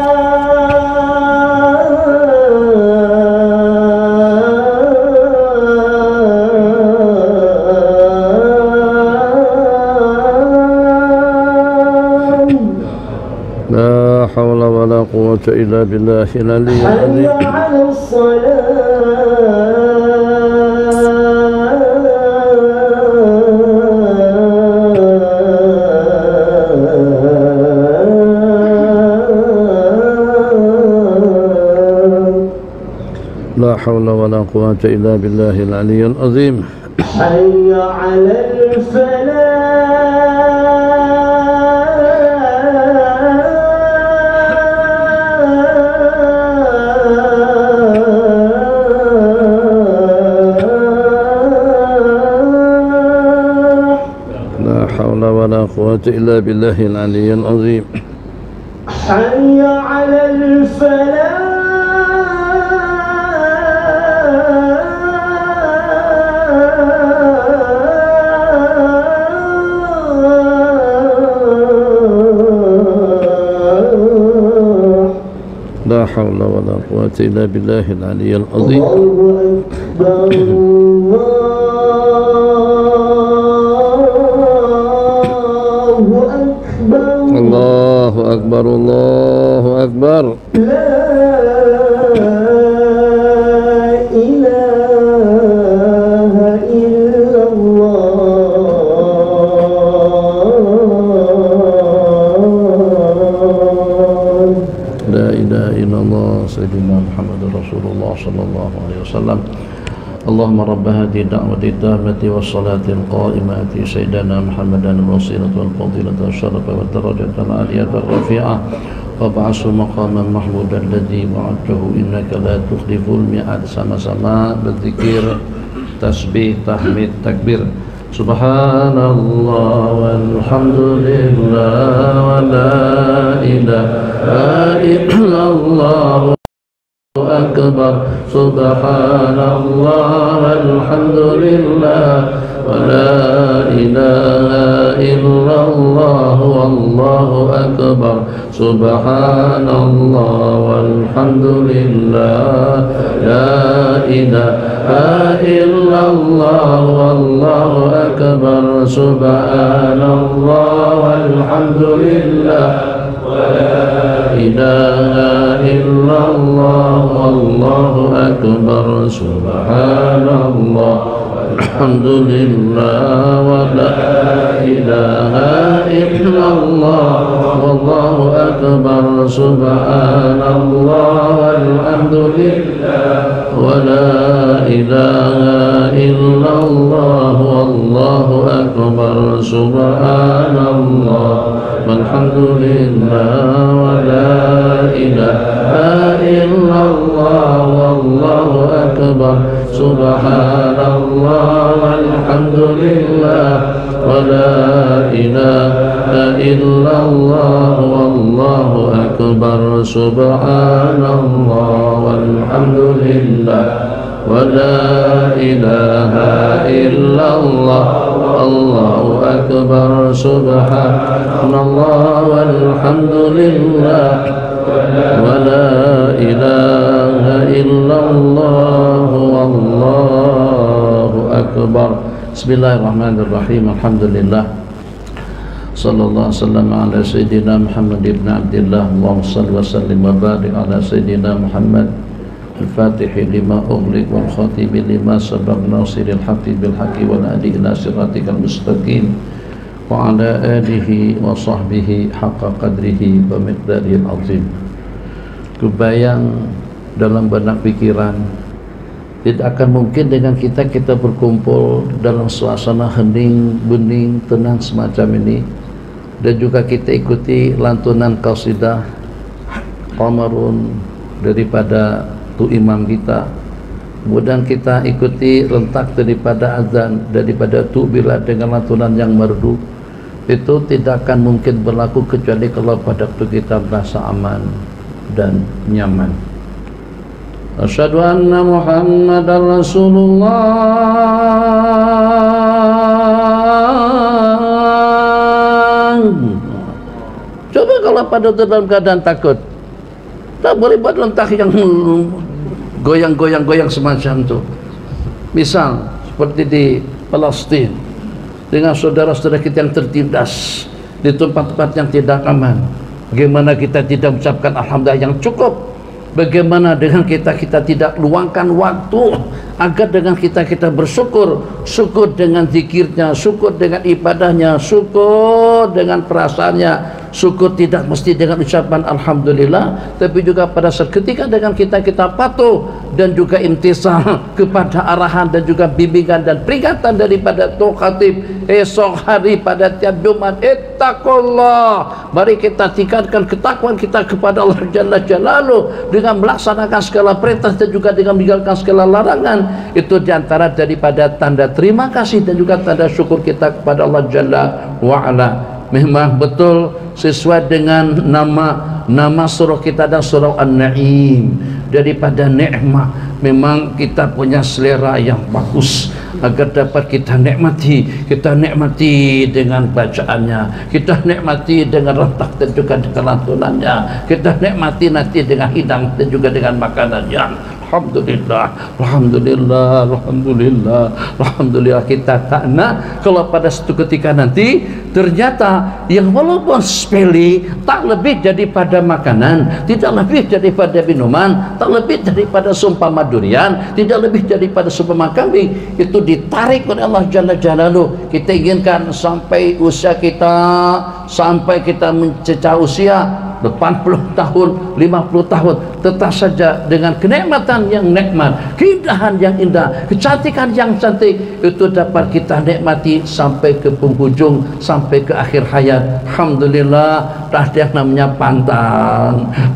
لا حول ولا قوة إلا بالله العلي حي العظيم على الصلاة لا حول ولا قوة إلا بالله العلي العظيم حي على الفلاح لا حول ولا قوة إلا بالله العلي العظيم حي على الفلاح لا حول ولا قوة إلا بالله العلي العظيم الله الله أكبر أكبر الله أكبر لا إله إلا الله لا إله إلا الله سيدنا محمد رسول الله صلى الله عليه وسلم اللهم رب هذه الدعوة التامة والصلاة القائمة سيدنا محمدا الوسيلة والفضيلة والشرف والدرجة العالية الرفيعة وابعثه مقاما محمودا الذي وعدته إنك لا تخلف الميعاد sama-sama berzikir tasbih tahmid takbir subhanallah walhamdulillah wa la ilaha illallah أكبر سبحان الله والحمد لله ولا إله إلا الله والله أكبر سبحان الله والحمد لله لا إله إلا الله والله أكبر سبحان الله والحمد لله ولا إله إلا الله والله أكبر سبحان الله الحمد لله ولا إله إلا الله والله أكبر سبحان الله والحمد لله ولا إله إلا الله والله أكبر سبحان الله والحمد لله ولا إله إلا الله والله أكبر سبحان الله والحمد لله ولا إله إلا الله والله أكبر سبحان الله والحمد لله ولا إله إلا الله الله أكبر سبحان الله والحمد لله ولا إله إلا الله والله أكبر بسم الله الرحمن الرحيم الحمد لله صلى الله وسلم على سيدنا محمد بن عبد الله اللهم صل وسلم وبارك على سيدنا محمد الفاتح لما أغلق والخاتم لما سبق ناصر الحق بالحق والهادي إلى صراطك المستقيم وعلى آله وصحبه حق قدره ومقداره العظيم. Kebayang dalam benak pikiran tidak akan mungkin dengan kita berkumpul dalam suasana hening, bening, tenang semacam ini, dan juga kita ikuti lantunan qasidah Qamarun daripada tu imam kita, kemudian kita ikuti rentak daripada azan daripada tu Bilal dengan lantunan yang merdu. Itu tidak akan mungkin berlaku kecuali kalau pada waktu kita merasa aman dan nyaman. Asyhadu anna Muhammadar Rasulullah. kalau pada dalam keadaan takut. Tak boleh buat lentah yang goyang-goyang semacam itu. Misal seperti di Palestina dengan saudara-saudara kita yang tertindas di tempat-tempat yang tidak aman. Bagaimana kita tidak mengucapkan alhamdulillah yang cukup? Bagaimana dengan kita tidak luangkan waktu agar dengan kita bersyukur, syukur dengan zikirnya, syukur dengan ibadahnya, syukur dengan perasaannya, syukur tidak mesti dengan ucapan alhamdulillah, tapi juga pada saat ketika dengan kita patuh dan juga imtisal kepada arahan dan juga bimbingan dan peringatan daripada Tok Khatib esok hari pada tiap Jumat. Ittaqullah, mari kita tingkatkan ketakwaan kita kepada Allah Jalla Jalaluhu dengan melaksanakan segala perintah dan juga dengan meninggalkan segala larangan. Itu diantara daripada tanda terima kasih dan juga tanda syukur kita kepada Allah Jalla wa'ala. Memang betul sesuai dengan nama surah kita dan surah An-Na'im, daripada nikmat. Memang kita punya selera yang bagus agar dapat kita nikmati dengan bacaannya, kita nikmati dengan rentak dan juga dengan lantunannya, kita nikmati nanti dengan hidang dan juga dengan makanannya. Alhamdulillah, alhamdulillah, alhamdulillah, alhamdulillah. Kita tak nak kalau pada satu ketika nanti ternyata yang walaupun sepele, tak lebih daripada makanan, tidak lebih daripada minuman, tak lebih daripada sumpah durian, tidak lebih daripada sumpah kambing, itu ditarik oleh Allah Jalla Jalaluhu. Kita inginkan sampai usia kita, sampai kita mencecah usia 80 tahun, 50 tahun, tetap saja dengan kenikmatan yang nikmat, keindahan yang indah, kecantikan yang cantik, itu dapat kita nikmati sampai ke penghujung, sampai ke akhir hayat. Alhamdulillah, dah yang namanya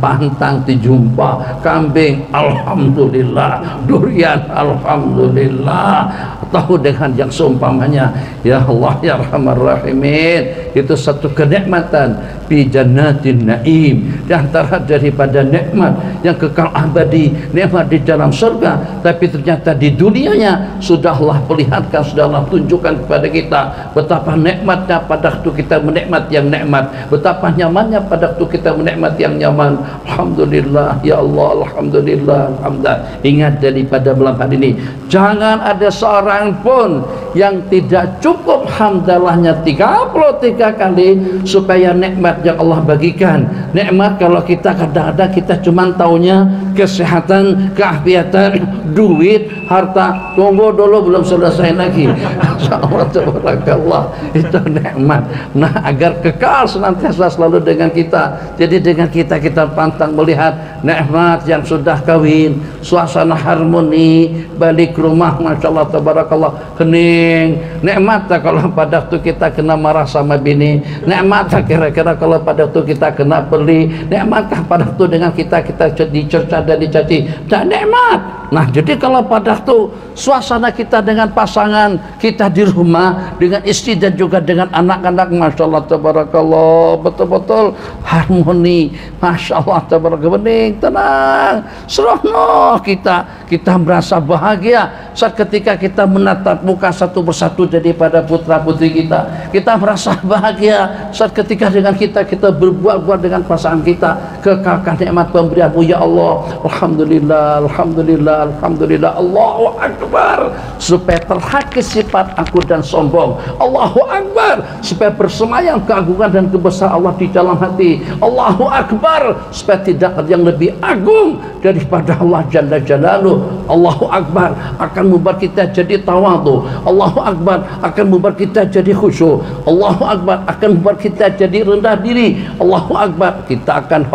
pantang dijumpa, kambing alhamdulillah, durian alhamdulillah, tahu dengan yang seumpamanya. Ya Allah ya Rahman Rahimin, itu satu kenikmatan fi jannatin na'im, di antara daripada nikmat yang kekal abadi, nikmat di dalam surga. Tapi ternyata di dunianya sudah Allah perlihatkan, sudah Allah tunjukkan kepada kita betapa nikmatnya pada waktu kita menikmat yang nikmat, betapa nyamannya pada waktu kita menikmat yang nyaman. Alhamdulillah ya Allah, alhamdulillah, alhamdulillah. Ingat daripada bulan ini, jangan ada seorang pun yang tidak cukup hamdalahnya 33 kali supaya nikmat yang Allah bagikan. Nikmat kalau kita kadang-kadang kita cuma taunya kesehatan, keafiatan, duit, harta. Tunggu dulu, belum selesai lagi. Insyaallah tabarakallah, itu nikmat. Nah, agar kekal senantiasa selalu dengan kita. Jadi dengan kita pantang melihat nikmat yang sudah kawin, suasana harmoni, balik rumah masyaallah tabarakallah hening. Nikmat tak kalau pada waktu kita kena marah sama bini, nikmat tak kira-kira kalau pada waktu kita kena beli, nikmatkah pada waktu dengan kita dicerca dan dicaci, dan nikmat. Nah, jadi kalau pada waktu suasana kita dengan pasangan kita di rumah, dengan istri dan juga dengan anak-anak, masyaallah tabarakallah, betul-betul harmoni, masyaallah tabarakallah, bening, tenang, serono kita merasa bahagia saat ketika kita menatap muka satu persatu daripada putra-putri kita merasa bahagia saat ketika dengan kita berbuat-buat dengan pasangan kita, kekalkan nikmat pemberian-Mu ya Allah. Alhamdulillah, alhamdulillah, alhamdulillah, Allahu Akbar, supaya terhakis sifat aku dan sombong. Allahu Akbar, supaya bersemayam keagungan dan kebesaran Allah di dalam hati. Allahu Akbar, supaya tidak ada yang lebih agung daripada Allah Jalla Jalaluhu. Allahu Akbar akan membuat kita jadi tawadhu. Allahu Akbar akan membuat kita jadi khusyuk. Allahu Akbar akan membuat kita jadi rendah diri. Allahu Akbar, kita akan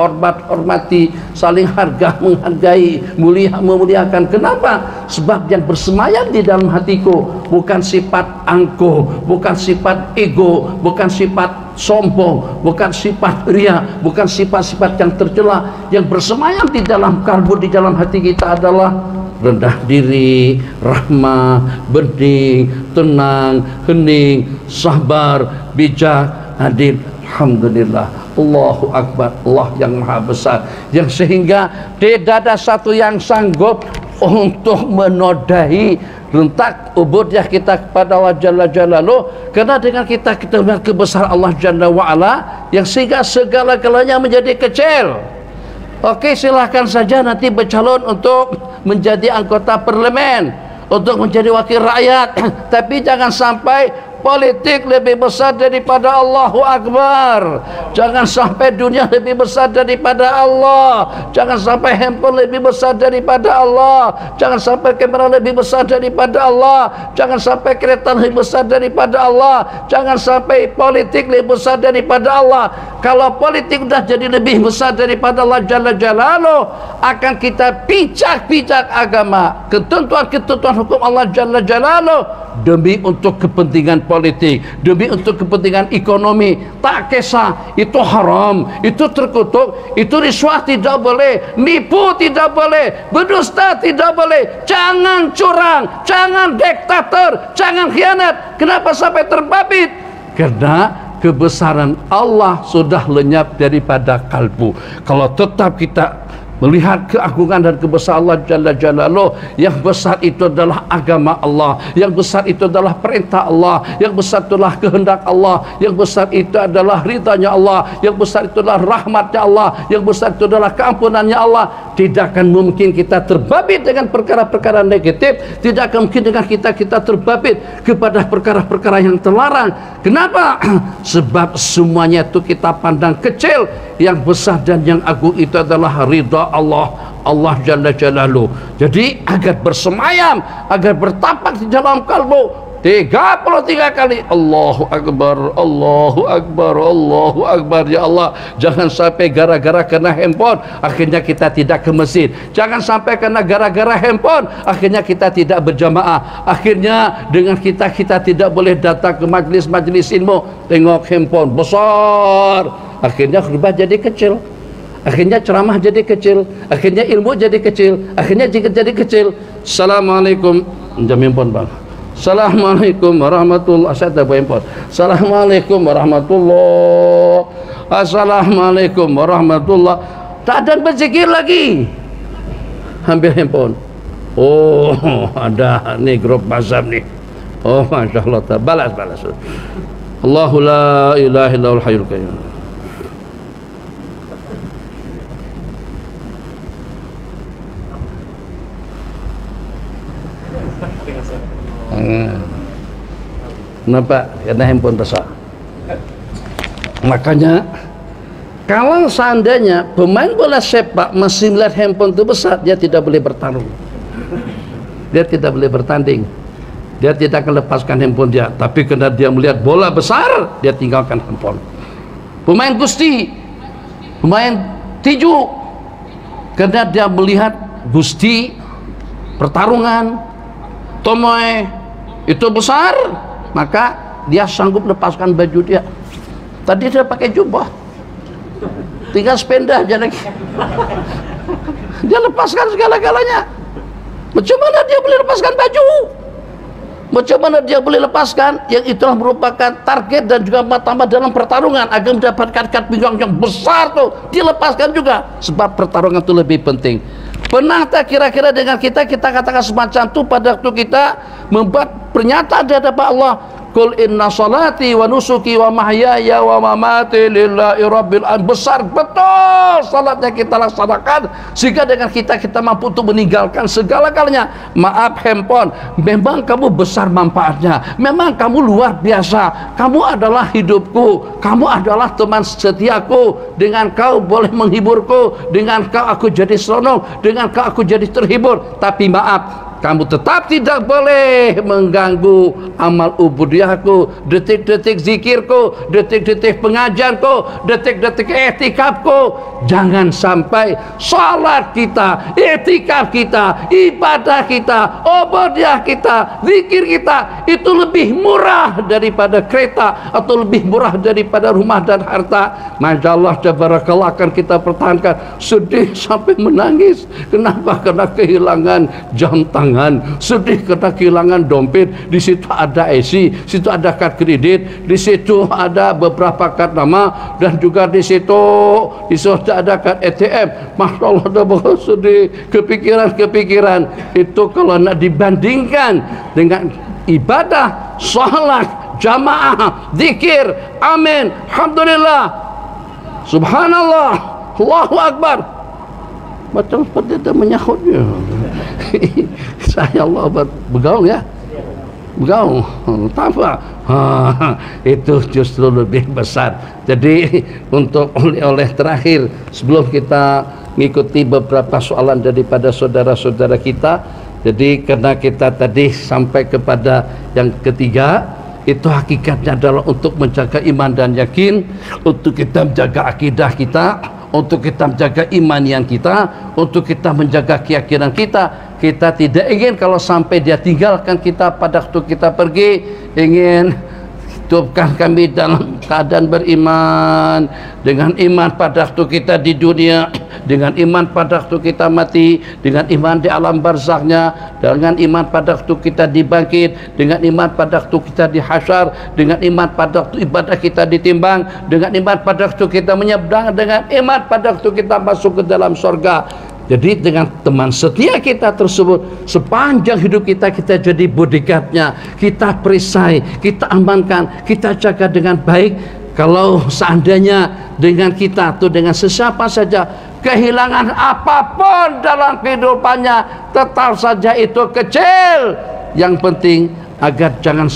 hormati, saling menghargai, memuliakan. Kenapa? Sebab yang bersemayam di dalam hatiku bukan sifat angkuh, bukan sifat ego, bukan sifat sombong, bukan sifat ria, bukan sifat-sifat yang tercela. Yang bersemayam di dalam kalbu, di dalam hati kita adalah rendah diri, rahmah, bening, tenang, hening, sabar, bijak, adil. Alhamdulillah, Allahu Akbar, Allah yang maha besar, yang sehingga tidak ada satu yang sanggup untuk menodai rentak ubudiyah kita kepada Allah Jalla Jalaluh, karena dengan kita melihat kebesaran Allah Jalla wa'ala yang sehingga segala-galanya menjadi kecil. Oke, silahkan saja nanti bercalon untuk menjadi anggota parlemen, untuk menjadi wakil rakyat, tapi jangan sampai politik lebih besar daripada Allahu Akbar. Jangan sampai dunia lebih besar daripada Allah. Jangan sampai handphone lebih besar daripada Allah. Jangan sampai kamera lebih besar daripada Allah. Jangan sampai kereta lebih besar daripada Allah. Jangan sampai politik lebih besar daripada Allah. Kalau politik sudah jadi lebih besar daripada Allah Jalla Jalaluh, akan kita pijak-pijak agama, ketentuan-ketentuan hukum Allah Jalla Jalaluh, demi untuk kepentingan politik, demi untuk kepentingan ekonomi. Tak kisah itu haram, itu terkutuk, itu riswah tidak boleh, nipu tidak boleh, berdusta tidak boleh, jangan curang, jangan diktator, jangan khianat. Kenapa sampai terbabit? Karena kebesaran Allah sudah lenyap daripada kalbu. Kalau tetap kita melihat keagungan dan kebesaran Allah Jalla Jalaluh, yang besar itu adalah agama Allah, yang besar itu adalah perintah Allah, yang besar itulah kehendak Allah, yang besar itu adalah ridhanya Allah, yang besar itu adalah rahmatnya Allah, yang besar itu adalah keampunannya Allah. Tidak akan mungkin kita terbabit dengan perkara-perkara negatif, tidak akan mungkin dengan kita terbabit kepada perkara-perkara yang terlarang. Kenapa? Sebab semuanya itu kita pandang kecil, yang besar dan yang agung itu adalah ridha Allah Jalla Jalaluh. Jadi agar bersemayam, agar bertapak di dalam kalbu 33 kali Allahu Akbar, Allahu Akbar, Allahu Akbar. Ya Allah, jangan sampai gara-gara kena handphone akhirnya kita tidak ke masjid. Jangan sampai karena gara-gara handphone akhirnya kita tidak berjamaah. Akhirnya dengan kita tidak boleh datang ke majlis-majlis ilmu. Tengok handphone besar, akhirnya khutbah jadi kecil, akhirnya ceramah jadi kecil, akhirnya ilmu jadi kecil, akhirnya zikir jadi kecil. Assalamualaikum, jam handphone bang. Assalamualaikum warahmatullahi wabarakatuh. Assalamualaikum warahmatullahi. Assalamualaikum warahmatullahi. Tak ada berzikir lagi, ambil handphone. Oh, ada nih grup mazhab nih. Oh, masya Allah, balas. Allahu la ilaha illallahul hayyul qayyum. Kenapa? Karena handphone besar. Makanya kalau seandainya pemain bola sepak masih melihat handphone itu besar, dia tidak boleh bertarung, dia tidak boleh bertanding, dia tidak akan lepaskan handphone dia. Tapi karena dia melihat bola besar, dia tinggalkan handphone. Pemain gusti, pemain tinju, karena dia melihat gusti, pertarungan tomoe itu besar, maka dia sanggup lepaskan baju dia. Tadi dia pakai jubah, tinggal sepeda aja lagi, dia lepaskan segala-galanya. Macam mana dia boleh lepaskan baju? Macam mana dia boleh lepaskan yang itulah merupakan target dan juga tambah dalam pertarungan agar mendapatkan kad pinggang yang besar tuh, dilepaskan juga sebab pertarungan itu lebih penting. Pernah tak kira-kira dengan kita katakan semacam itu pada waktu kita membuat pernyataan di hadapan Allah, Qul inna salati wa nusuki wa mahyaya wa mamati lillahi rabbil alamin. Besar betul salatnya kita laksanakan sehingga dengan kita mampu untuk meninggalkan segala-galanya. Maaf handphone, memang kamu besar manfaatnya, memang kamu luar biasa, kamu adalah hidupku, kamu adalah teman setiaku, dengan kau boleh menghiburku, dengan kau aku jadi seronok, dengan kau aku jadi terhibur. Tapi maaf, kamu tetap tidak boleh mengganggu amal ubudiyahku, detik-detik zikirku, detik-detik pengajianku, detik-detik etikafku. Jangan sampai salat kita, etikaf kita, ibadah kita, ubudiyah kita, zikir kita itu lebih murah daripada kereta atau lebih murah daripada rumah dan harta. Masya Allah, tabarakallah, akan kita pertahankan. Sedih sampai menangis. Kenapa? Karena kehilangan jam tangan kehilangan, sedih karena kehilangan dompet. Di situ ada IC, situ ada kad kredit, di situ ada beberapa kad nama, dan juga di situ ada kad ATM. Masya Allah, udah sedih, kepikiran itu. Kalau nak dibandingkan dengan ibadah, salat, jamaah, zikir, amin, alhamdulillah, subhanallah, Allahu Akbar, macam seperti itu menyahutnya. Saya Allah bergaul ya, bergaul tanpa itu justru lebih besar. Jadi untuk oleh terakhir, sebelum kita mengikuti beberapa soalan daripada saudara-saudara kita, jadi karena kita tadi sampai kepada yang ketiga, itu hakikatnya adalah untuk menjaga iman dan yakin, untuk kita menjaga akidah kita, untuk kita menjaga imanian kita, untuk kita menjaga keyakinan kita. Kita tidak ingin kalau sampai dia tinggalkan kita pada waktu kita pergi, ingin hidupkan kami dalam keadaan beriman, dengan iman pada waktu kita di dunia, dengan iman pada waktu kita mati, dengan iman di alam barzaknya, dengan iman pada waktu kita dibangkit, dengan iman pada waktu kita dihasyar, dengan iman pada waktu ibadah kita ditimbang, dengan iman pada waktu kita menyeberang, dengan iman pada waktu kita masuk ke dalam surga. Jadi dengan teman setia kita tersebut, sepanjang hidup kita, kita jadi bodyguardnya, kita perisai, kita amankan, kita jaga dengan baik. Kalau seandainya dengan kita atau dengan sesiapa saja kehilangan apapun dalam kehidupannya, tetap saja itu kecil. Yang penting agar jangan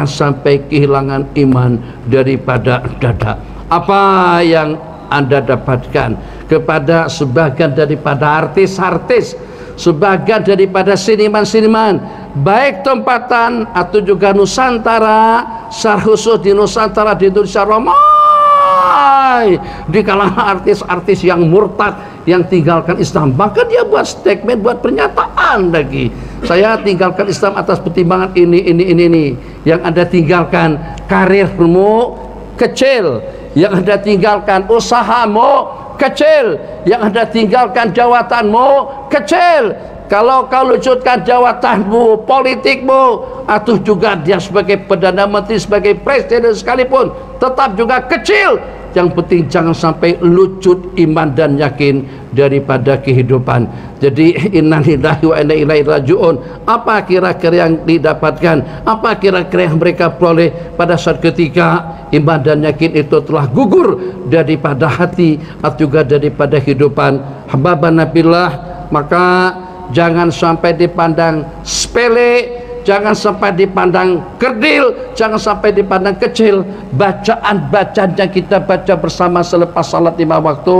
sampai kehilangan iman daripada dada. Apa yang Anda dapatkan kepada sebagian daripada artis-artis, sebagian daripada seniman-seniman, baik tempatan atau juga Nusantara, secara khusus di Nusantara, di Indonesia ramai di kalangan artis-artis yang murtad, yang tinggalkan Islam. Bahkan dia buat statement, buat pernyataan lagi, saya tinggalkan Islam atas pertimbangan ini. Yang Anda tinggalkan karirmu kecil, yang Anda tinggalkan usahamu kecil, yang Anda tinggalkan jawatanmu kecil. Kalau kau lucutkan jawatanmu, politikmu, atau juga dia sebagai Perdana Menteri, sebagai Presiden sekalipun, tetap juga kecil. Yang penting jangan sampai lucut iman dan yakin daripada kehidupan. Jadi innalillahi wa inna ilaihi rajiun. Apa kira-kira yang didapatkan, apa kira-kira yang mereka peroleh pada saat ketika iman dan yakin itu telah gugur daripada hati atau juga daripada kehidupan hamba nabilah? Maka jangan sampai dipandang sepele, jangan sampai dipandang kerdil, jangan sampai dipandang kecil. Bacaan-bacaan yang kita baca bersama selepas salat 5 waktu,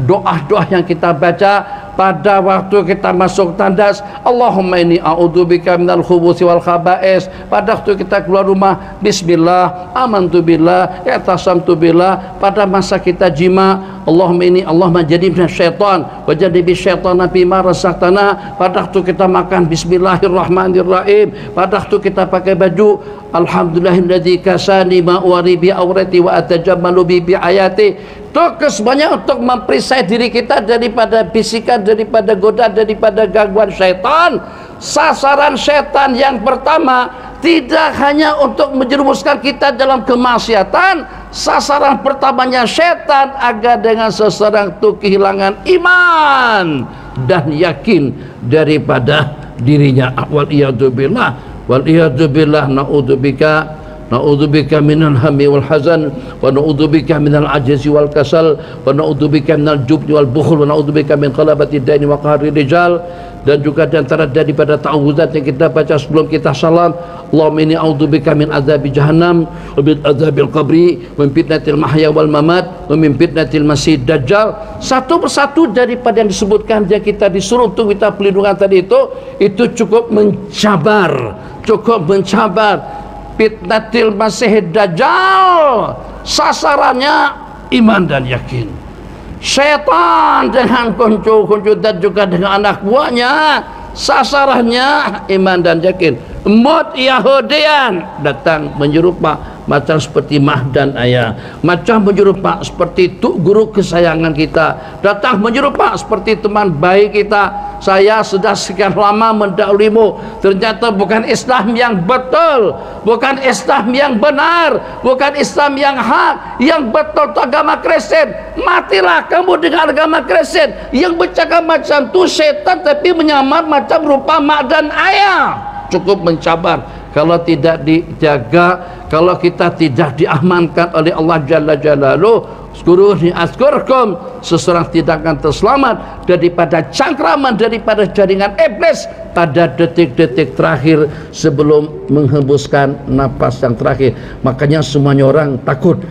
doa-doa yang kita baca pada waktu kita masuk tandas, Allahumma inni a'udzubika minal khubuthi wal khaba'is. Pada waktu kita keluar rumah, bismillah, amantu billah, i'tasamtu billah. Pada masa kita jima, Allahumma jadibna syaitan wa jadibi syaitana bima razaqtana. Pada waktu kita makan, bismillahirrahmanirrahim. Pada waktu kita pakai baju, alhamdulillahilladzi kasani ma wari bi aurati wa atajammalu bi ayati. Itu semuanya untuk memperisai diri kita daripada bisikan, daripada godaan, daripada gangguan syaitan. Sasaran syaitan yang pertama tidak hanya untuk menjerumuskan kita dalam kemaksiatan. Sasaran pertamanya syaitan agar dengan seseorang itu kehilangan iman dan yakin daripada dirinya. Wal iyadzubillah, wal iyadzubillah, na'udzubika minal hammi wal hazan, wa na'udzubika minal ajzi wal kasal, wa na'udzubika minal jubni wal bukhl, wa na'udzubika min qalabati daini wa qahri rijal. Dan juga di antara daripada ta'awudzat yang kita baca sebelum kita salam, Allahumma inni a'udzubika min adzabi jahannam wa min adzabil qabri wa min fitnatil mahya wal mamat wa min fitnatil masih dajjal. Satu persatu daripada yang disebutkan yang kita disuruh untuk minta perlindungan tadi itu cukup mencabar, fitnatil masih dajjal. Sasarannya iman dan yakin. Syaitan dengan kuncu dan juga dengan anak buahnya, sasarannya iman dan yakin. Mut Yahudian datang menyerupa macam seperti mah dan ayah, macam menyerupa seperti tuk guru kesayangan kita, datang menyerupa seperti teman baik kita. Saya sudah sekian lama mendahulumu, ternyata bukan Islam yang betul, bukan Islam yang benar, bukan Islam yang hak. Yang betul itu agama Kristen. Matilah kamu dengan agama Kristen yang bercakap macam tu setan tapi menyamar macam rupa mak dan ayah. Cukup mencabar kalau tidak dijaga, kalau kita tidak diamankan oleh Allah Jalla Jalaluhu. Azkuruni azkurkum, seseorang tidak akan terselamat daripada cangkraman, daripada jaringan iblis pada detik-detik terakhir sebelum menghembuskan napas yang terakhir. Makanya semuanya orang takut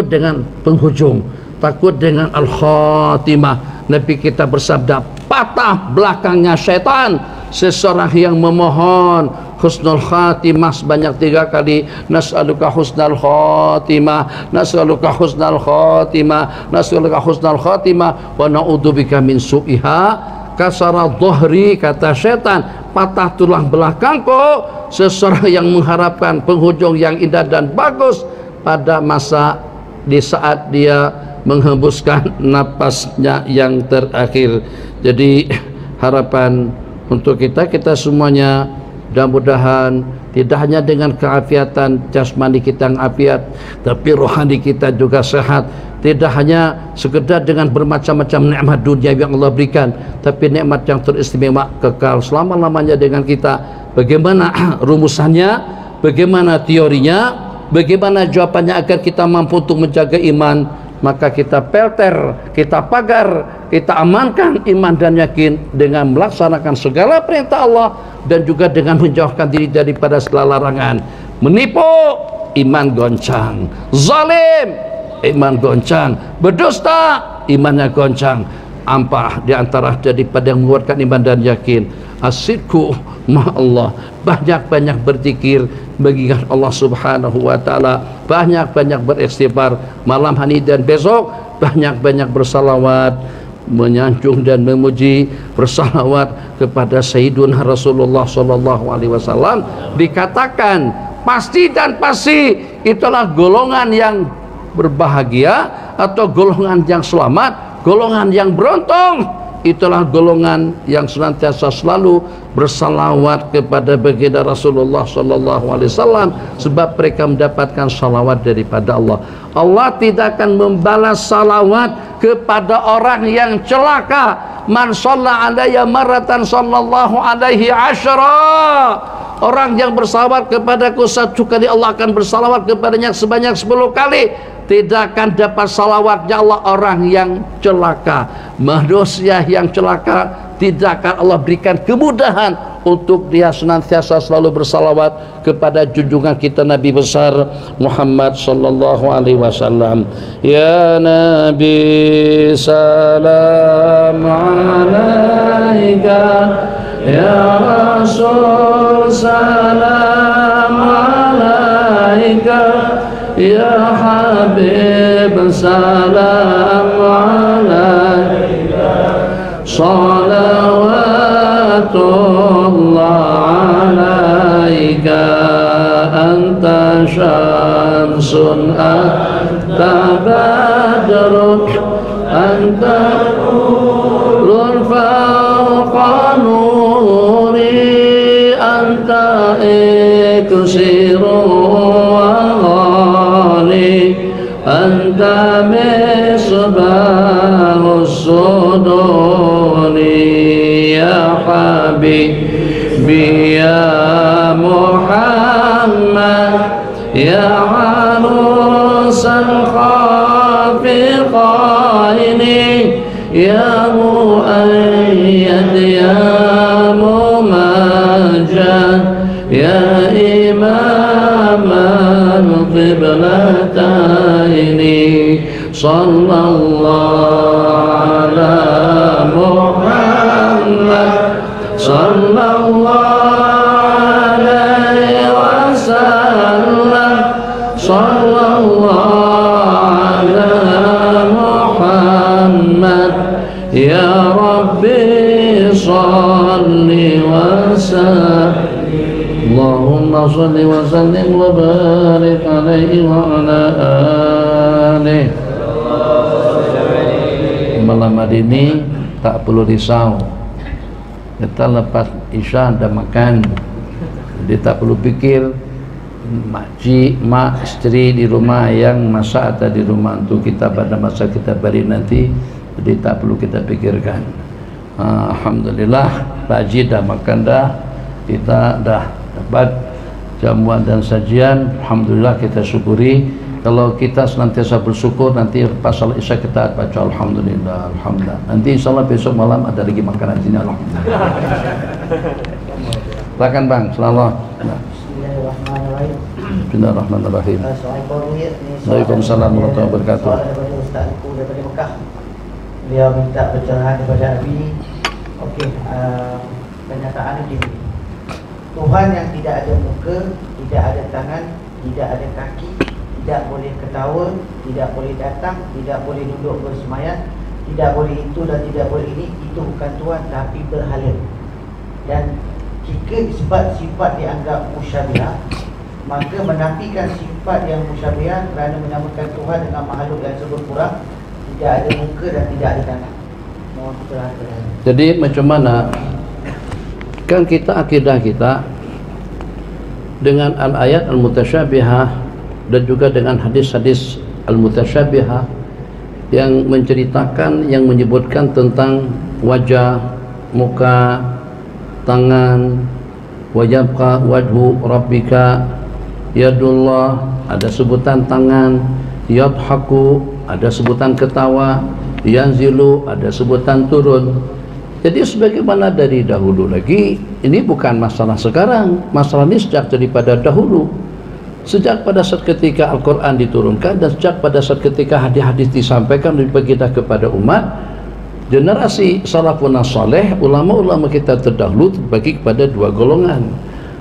dengan penghujung, takut dengan al-khatimah. Nabi kita bersabda, patah belakangnya syaitan. Seseorang yang memohon husnul khatimah sebanyak 3 kali, nas'aluka husnul khatimah, nas'aluka husnul khatimah, nas'aluka husnul khatimah, wa na'udzubika min su'iha, kasara dhahri, kata syaitan, patah tulang belakangku. Seseorang yang mengharapkan penghujung yang indah dan bagus pada masa di saat dia menghembuskan napasnya yang terakhir. Jadi harapan untuk kita semuanya, mudah-mudahan tidak hanya dengan keafiatan jasmani kita yang afiat, tapi rohani kita juga sehat. Tidak hanya sekedar dengan bermacam-macam nikmat dunia yang Allah berikan, tapi nikmat yang teristimewa kekal selama-lamanya dengan kita. Bagaimana rumusannya, bagaimana teorinya, bagaimana jawabannya agar kita mampu untuk menjaga iman. Maka kita pelter, kita pagar, kita amankan iman dan yakin dengan melaksanakan segala perintah Allah dan juga dengan menjauhkan diri daripada segala larangan. Menipu, iman goncang. Zalim, iman goncang. Berdusta, imannya goncang. Ampah di antara daripada yang menguatkan iman dan yakin. Asidku ma'allah, banyak-banyak berzikir, mengingat Allah Subhanahu wa ta'ala, banyak-banyak beristighfar malam hari dan besok, banyak-banyak bersalawat, menyanjung dan memuji, bersalawat kepada Sayyiduna Rasulullah sallallahu alaihi wasallam. Dikatakan pasti dan pasti itulah golongan yang berbahagia atau golongan yang selamat, golongan yang beruntung. Itulah golongan yang senantiasa selalu bersalawat kepada baginda Rasulullah sallallahu alaihi wasallam, sebab mereka mendapatkan salawat daripada Allah. Allah tidak akan membalas salawat kepada orang yang celaka. Man shalla alayya marratan sallallahu alaihi asyara. Orang yang bersalawat kepadaku 1 kali, Allah akan bersalawat kepadanya sebanyak 10 kali. Tidak akan dapat salawatnya Allah orang yang celaka. Manusia yang celaka tidak akan Allah berikan kemudahan untuk dia senantiasa selalu bersalawat kepada junjungan kita Nabi besar Muhammad sallallahu alaihi wasallam. Ya Nabi salam alaika, ya Rasul salam alaika, ya Habib salam alaika, salawatullah alaika, anta syamsun anta badrun anta nurun fawqa nuri, anta iksiru anta misbahus suduri, ya habibi ya Muhammad, ya arusan khafiqaini, ya muayyad ya mumajjad, ya imam al-qiblataini, sallallahu ala Muhammad, sallallahu alaihi wasallam, sallallahu ala Muhammad, ya Rabbi salli wa sallim. Allahumma salli wa sallim wa barik alaihi wa ala alihi. Malam hari ini tak perlu risau, kita lepas isya ada makan, jadi tak perlu pikir makcik, mak, isteri di rumah yang masak atau di rumah untuk kita pada masa kita balik nanti, jadi tak perlu kita pikirkan. Alhamdulillah, Pak Haji dah makan dah, kita dah dapat jamuan dan sajian. Alhamdulillah, kita syukuri. Kalau kita senantiasa bersyukur, nanti pas salat isya kita baca alhamdulillah, alhamdulillah. Nanti insyaallah besok malam ada lagi makanan sini, alhamdulillah. Silakan Bang, selamat. Bismillahirrahmanirrahim. Bismillahirrahmanirrahim. Waalaikumsalam warahmatullahi wabarakatuh. Soalan daripada Ustazku daripada Mekah. Beliau minta pencerahan daripada Abi. Okey, kenyataan begini. Tuhan yang tidak ada muka, tidak ada tangan, tidak ada kaki, tidak boleh ketawa, tidak boleh datang, tidak boleh duduk bersemayam, tidak boleh itu dan tidak boleh ini, itu bukan Tuhan tapi berhala. Dan jika sifat-sifat dianggap musyabihah, maka menafikan sifat yang musyabihah kerana menyamakan Tuhan dengan makhluk yang seberkurang, tidak ada muka dan tidak ada tangan. Mohon pencerahan. Jadi macam mana kan kita akidah kita dengan al-ayat al-mutasyabihah dan juga dengan hadis-hadis al-mutasyabihah yang menceritakan, yang menyebutkan tentang wajah, muka, tangan, wajabka wajhu rabbika, yadullah, ada sebutan tangan, yadhaku, ada sebutan ketawa, yanzilu, ada sebutan turun. Jadi sebagaimana dari dahulu lagi, ini bukan masalah sekarang, masalah ini sejak daripada dahulu, sejak pada saat ketika Al-Quran diturunkan dan sejak pada saat ketika hadis-hadis disampaikan bagi kita kepada umat. Generasi salafun saleh, ulama-ulama kita terdahulu terbagi kepada dua golongan.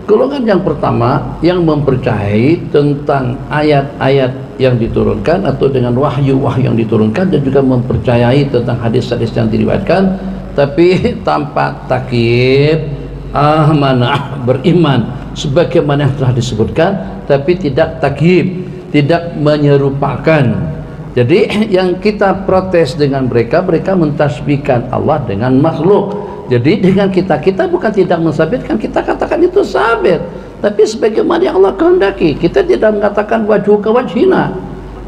Golongan yang pertama yang mempercayai tentang ayat-ayat yang diturunkan atau dengan wahyu-wahyu yang diturunkan, dan juga mempercayai tentang hadis-hadis yang diriwayatkan, tapi tanpa takyib, amanah, beriman sebagaimana yang telah disebutkan, tapi tidak takyib, tidak menyerupakan. Jadi yang kita protes dengan mereka, mereka mentasbihkan Allah dengan makhluk. Jadi dengan kita bukan tidak mensabitkan, kita katakan itu sabit, tapi sebagaimana yang Allah kehendaki. Kita tidak mengatakan wajhu ke wajhina.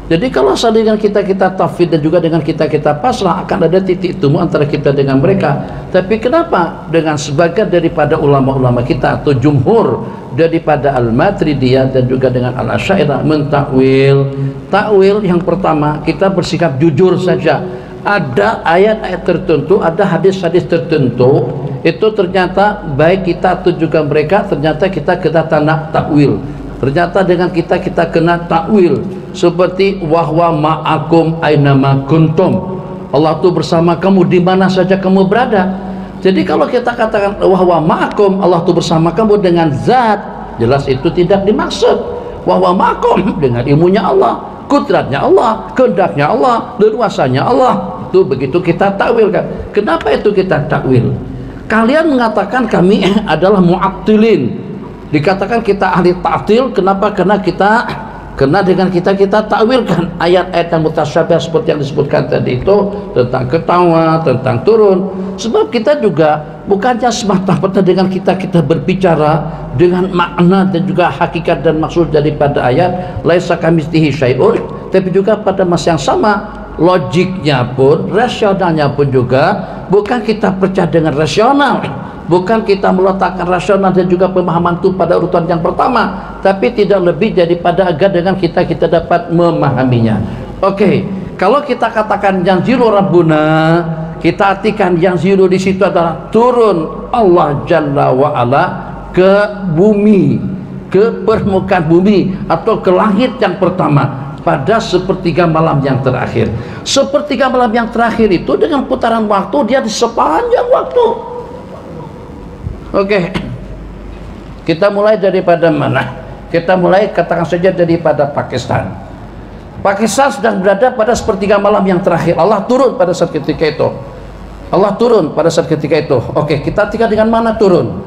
Jadi kalau dengan kita tafwid dan juga dengan kita pasrah, akan ada titik temu antara kita dengan mereka. Tapi kenapa dengan sebagian daripada ulama-ulama kita atau jumhur daripada al-Maturidiyah dan juga dengan al-Asy'ariyah mentakwil? Takwil yang pertama, kita bersikap jujur saja. Ada ayat-ayat tertentu, ada hadis-hadis tertentu, itu ternyata baik kita atau juga mereka, ternyata kita kena takwil. Ternyata dengan kita kena takwil, seperti wahwa ma'akum ainama kuntum, Allah itu bersama kamu di mana saja kamu berada. Jadi kalau kita katakan wahwa ma'akum, Allah itu bersama kamu dengan zat, jelas itu tidak dimaksud wahwa ma'akum dengan ilmunya Allah, kudratnya Allah, kehendaknya Allah, leluasannya Allah. Itu begitu kita takwilkan. Kenapa itu kita takwil? Kalian mengatakan kami adalah mu'attilin, dikatakan kita ahli ta'til. Kenapa? Karena dengan kita takwilkan ayat-ayat yang mutasyabih seperti yang disebutkan tadi itu, tentang ketawa, tentang turun. Sebab kita juga bukannya semata-mata dengan kita berbicara dengan makna dan juga hakikat dan maksud daripada ayat laisa kamitslihi syai'un, tapi juga pada masa yang sama logiknya pun, rasionalnya pun juga bukan kita percaya dengan rasional, bukan kita meletakkan rasional dan juga pemahaman itu pada urutan yang pertama, tapi tidak lebih daripada agar dengan kita dapat memahaminya. Oke, kalau kita katakan yang zilu rabbuna, kita artikan yang zilu di situ adalah turun Allah Jalla wa Ala ke bumi, ke permukaan bumi atau ke langit yang pertama pada sepertiga malam yang terakhir. Sepertiga malam yang terakhir itu dengan putaran waktu dia di sepanjang waktu. Oke, kita mulai daripada mana? Kita mulai katakan saja daripada Pakistan. Pakistan sedang berada pada sepertiga malam yang terakhir. Allah turun pada saat ketika itu. Allah turun pada saat ketika itu. Oke, kita tinggal dengan mana turun?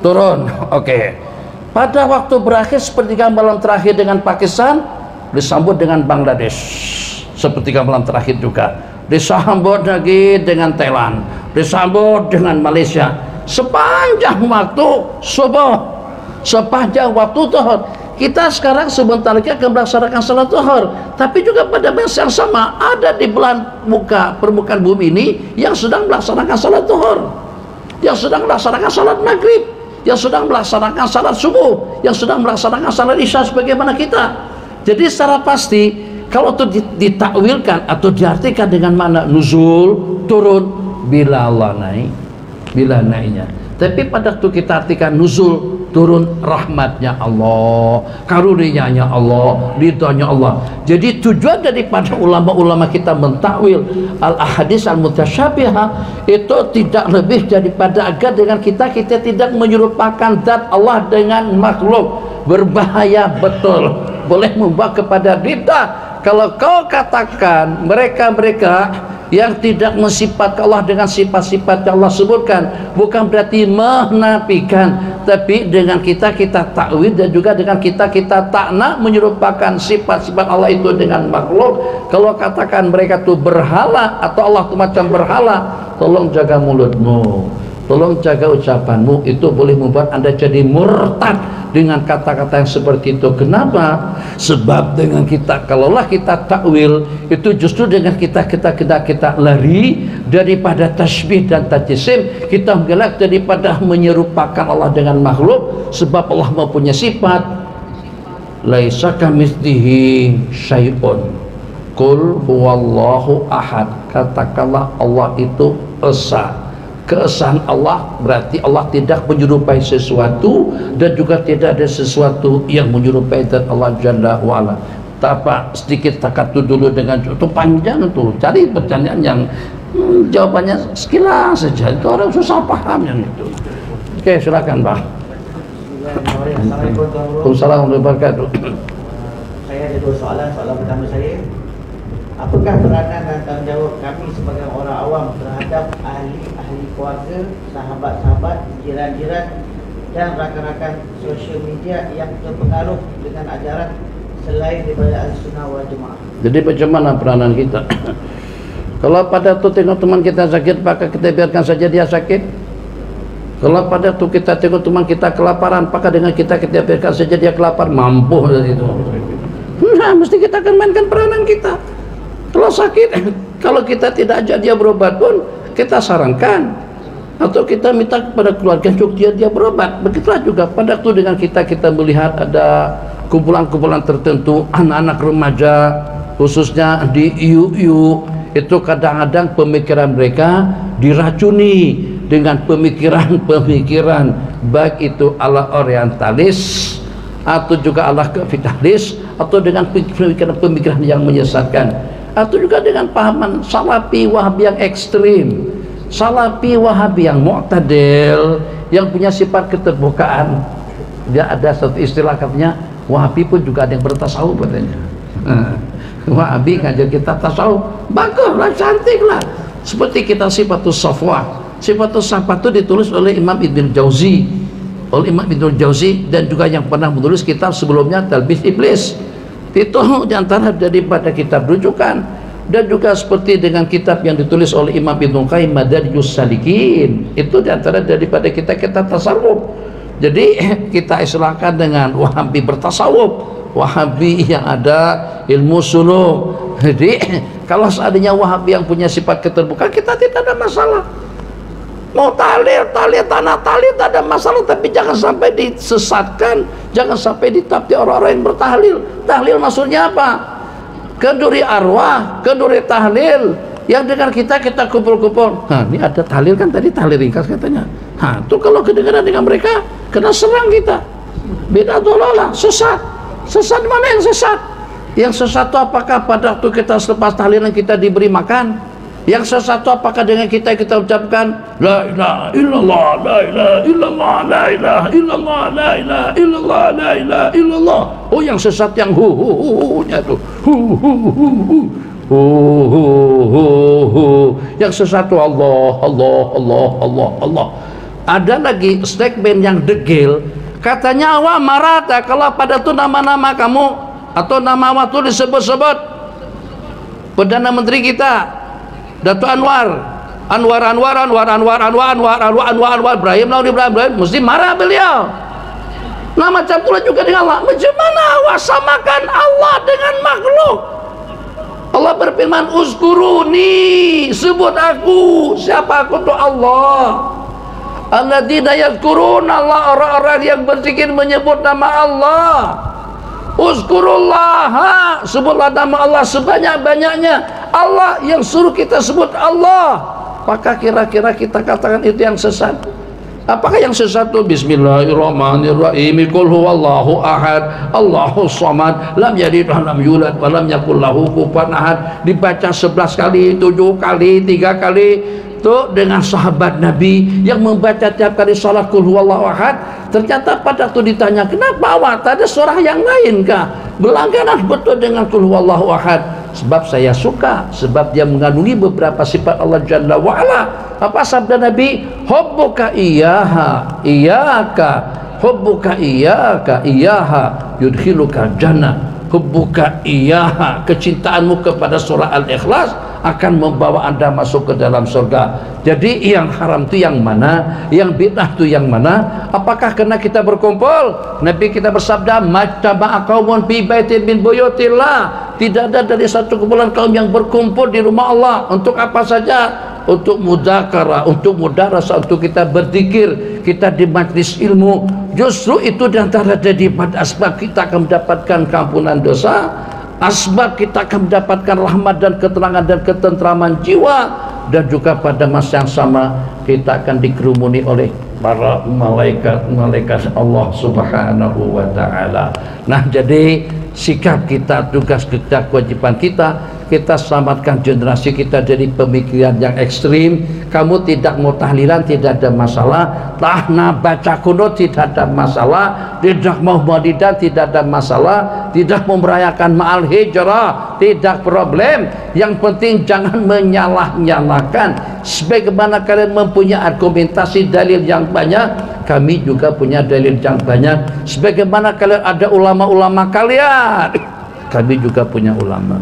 Turun. Oke. Pada waktu berakhir sepertiga malam terakhir dengan Pakistan, disambut dengan Bangladesh sepertiga malam terakhir juga, disambut lagi dengan Thailand, disambut dengan Malaysia, sepanjang waktu subuh, sepanjang waktu zuhur. Kita sekarang sebentar lagi akan melaksanakan salat zuhur, tapi juga pada masa yang sama ada di permukaan bumi ini yang sedang melaksanakan salat zuhur, yang sedang melaksanakan salat maghrib, yang sedang melaksanakan salat subuh, yang sedang melaksanakan salat isya sebagaimana kita. Jadi secara pasti kalau itu ditakwilkan atau diartikan dengan makna nuzul, turun, bila Allah naik, bila naiknya. Tapi pada waktu kita artikan nuzul, turun, rahmatnya Allah, karunia-Nya Allah, ridhonya Allah. Jadi tujuan daripada ulama-ulama kita mentakwil al-ahadits al-mutasyabihah itu tidak lebih daripada agar dengan kita tidak menyerupakan zat Allah dengan makhluk. Berbahaya betul, boleh membawa kepada bid'ah. Kalau kau katakan mereka-mereka yang tidak mensifat Allah dengan sifat-sifat yang Allah sebutkan, bukan berarti menafikan, tapi dengan kita takwil dan juga dengan kita tak nak menyerupakan sifat-sifat Allah itu dengan makhluk. Kalau katakan mereka itu berhala atau Allah itu macam berhala, tolong jaga mulutmu, tolong jaga ucapanmu. Itu boleh membuat Anda jadi murtad dengan kata-kata yang seperti itu. Kenapa? Sebab dengan kita, kalaulah kita takwil, itu justru dengan kita lari daripada tasbih dan tajsim, kita menggelak daripada menyerupakan Allah dengan makhluk. Sebab Allah mempunyai sifat laisa kamitslihi syai'un, qul huwallahu ahad. Katakanlah Allah itu esa. Keesaan Allah berarti Allah tidak menyerupai sesuatu dan juga tidak ada sesuatu yang menyerupai zat Allah Jalla wa'ala. Apa sedikit takat dulu dengan itu panjang tuh, cari pertanyaan yang jawabannya sekilas saja, itu orang susah paham yang itu. Oke, silakan Pak. Assalamualaikum warahmatullahi wabarakatuh. Saya ada dua soalan. Soalan pertama saya, apakah peranan dan tanggung jawab kami sebagai orang awam terhadap ahli keluarga, sahabat-sahabat, jiran-jiran dan rakan-rakan sosial media yang terpengaruh dengan ajaran selain daripada Ahlussunnah wal Jamaah? Jadi macam mana peranan kita? Kalau pada tu tengok teman kita sakit, maka kita biarkan saja dia sakit. Kalau pada tu kita tengok teman kita kelaparan, maka dengan kita biarkan saja dia kelapar, mampu dari itu. Nah, mesti kita akan mainkan peranan kita. Kalau sakit, kalau kita tidak ajak dia berobat pun kita sarankan, atau kita minta kepada keluarga untuk dia berobat. Begitulah juga pada waktu dengan kita melihat ada kumpulan-kumpulan tertentu anak-anak remaja, khususnya di IU itu kadang-kadang pemikiran mereka diracuni dengan pemikiran baik itu ala orientalis atau juga ala kapitalis, atau dengan pemikiran yang menyesatkan, atau juga dengan pahaman salafi wahabi yang ekstrim, salafi wahabi yang mu'tadil, yang punya sifat keterbukaan. Dia ada satu istilah katanya, wahabi pun juga ada yang bertasawuf katanya. Wahabi ngajar kita tasawuf, baguslah, cantiklah. Seperti kita sifatus safwah. Sifatus safwah itu ditulis oleh Imam Ibn Jauzi, dan juga yang pernah menulis kitab sebelumnya Talbis Iblis. Itu diantara daripada kitab rujukan. Dan juga seperti dengan kitab yang ditulis oleh Imam Ibnu Qayyim Madarijus Salikin, itu diantara daripada kita tasawuf. Jadi kita istilahkan dengan wahabi bertasawuf, wahabi yang ada ilmu suluk. Jadi kalau seandainya wahabi yang punya sifat keterbukaan, kita tidak ada masalah. Mau tahlil tanah tahlil tak ada masalah, tapi jangan sampai disesatkan, jangan sampai ditapti orang-orang yang bertahlil. Tahlil maksudnya apa? Kenduri arwah, kenduri tahlil yang dengan kita kumpul-kumpul. Nah, ini ada tahlil kan tadi, tahlil ringkas katanya. Nah, itu kalau kedengaran dengan mereka, kena serang kita. Beda dolalah, sesat. Sesat mana yang sesat? Yang sesat itu apakah pada waktu kita selepas tahlilan kita diberi makan? Yang sesuatu apakah dengan kita ucapkan la ilaha illallah, la ilaha illallah, la ilaha illallah, la ilaha illallah, la ilaha illallah. Oh, yang sesat yang hu-hu-hu-nya tuh. Hu-hu-hu-hu. Hu-hu-hu-hu. Yang sesat tuh Allah, Allah, Allah, Allah, Allah. Ada lagi segmen yang degil. Katanya awak marah tak kalau pada tu nama-nama kamu atau nama awak tu disebut-sebut Perdana Menteri kita Datuk Anwar Ibrahim mesti marah beliau. Nah macam itulah juga dengan Allah. Macam mana awak samakan Allah dengan makhluk? Allah berfirman, uzkuruni, sebut aku. Siapa aku? Itu Allah. Alladzina yazkurun Allah, orang-orang yang berzikir menyebut nama Allah. Uzkurullah, sebutlah nama Allah sebanyak-banyaknya. Allah yang suruh kita sebut Allah. Apakah kira-kira kita katakan itu yang sesat? Apakah yang sesat itu Bismillahirrahmanirrahim, qul huwallahu ahad, Allahus samad, lam yalid wa lam yulad wa lam yakul lahu kufuwan ahad, dibaca 11 kali, 7 kali, 3 kali. Itu dengan sahabat Nabi yang membaca tiap kali salat qul huwallahu ahad. Ternyata pada waktu ditanya, kenapa awak tak ada surah yang lain kah? Berlangganan betul dengan qul huwallahu ahad. Sebab saya suka, sebab dia mengandungi beberapa sifat Allah Jalla wa'ala. Apa sabda Nabi? Hubbuka iyaha iyaka, hubbuka iyaka iyaha yudkhiluka jannah. Hubbuka iyaha, kecintaanmu kepada surah Al-Ikhlas akan membawa anda masuk ke dalam surga. Jadi yang haram itu yang mana, yang bid'ah itu yang mana? Apakah kena kita berkumpul? Nabi kita bersabda, majtama'a qaumun fi baitin min buyutillah. Tidak ada dari satu kumpulan kaum yang berkumpul di rumah Allah. Untuk apa saja? Untuk mudzakarah, untuk mudarasah, untuk kita berzikir, kita di majlis ilmu. Justru itu diantara daripada asbab kita akan mendapatkan keampunan dosa, asbab kita akan mendapatkan rahmat dan ketenangan dan ketentraman jiwa, dan juga pada masa yang sama kita akan dikerumuni oleh para malaikat Allah Subhanahu wa ta'ala. Nah, jadi sikap kita, tugas kita, kewajiban kita selamatkan generasi kita dari pemikiran yang ekstrim. Kamu tidak mau tahlilan tidak ada masalah, tahna baca kunut tidak ada masalah, tidak mau maulidan tidak ada masalah, tidak mau merayakan ma'al hijrah tidak problem. Yang penting jangan menyalah-nyalahkan. Sebagaimana kalian mempunyai argumentasi dalil yang banyak, kami juga punya dalil yang banyak. Sebagaimana kalian ada ulama-ulama kalian, kami juga punya ulama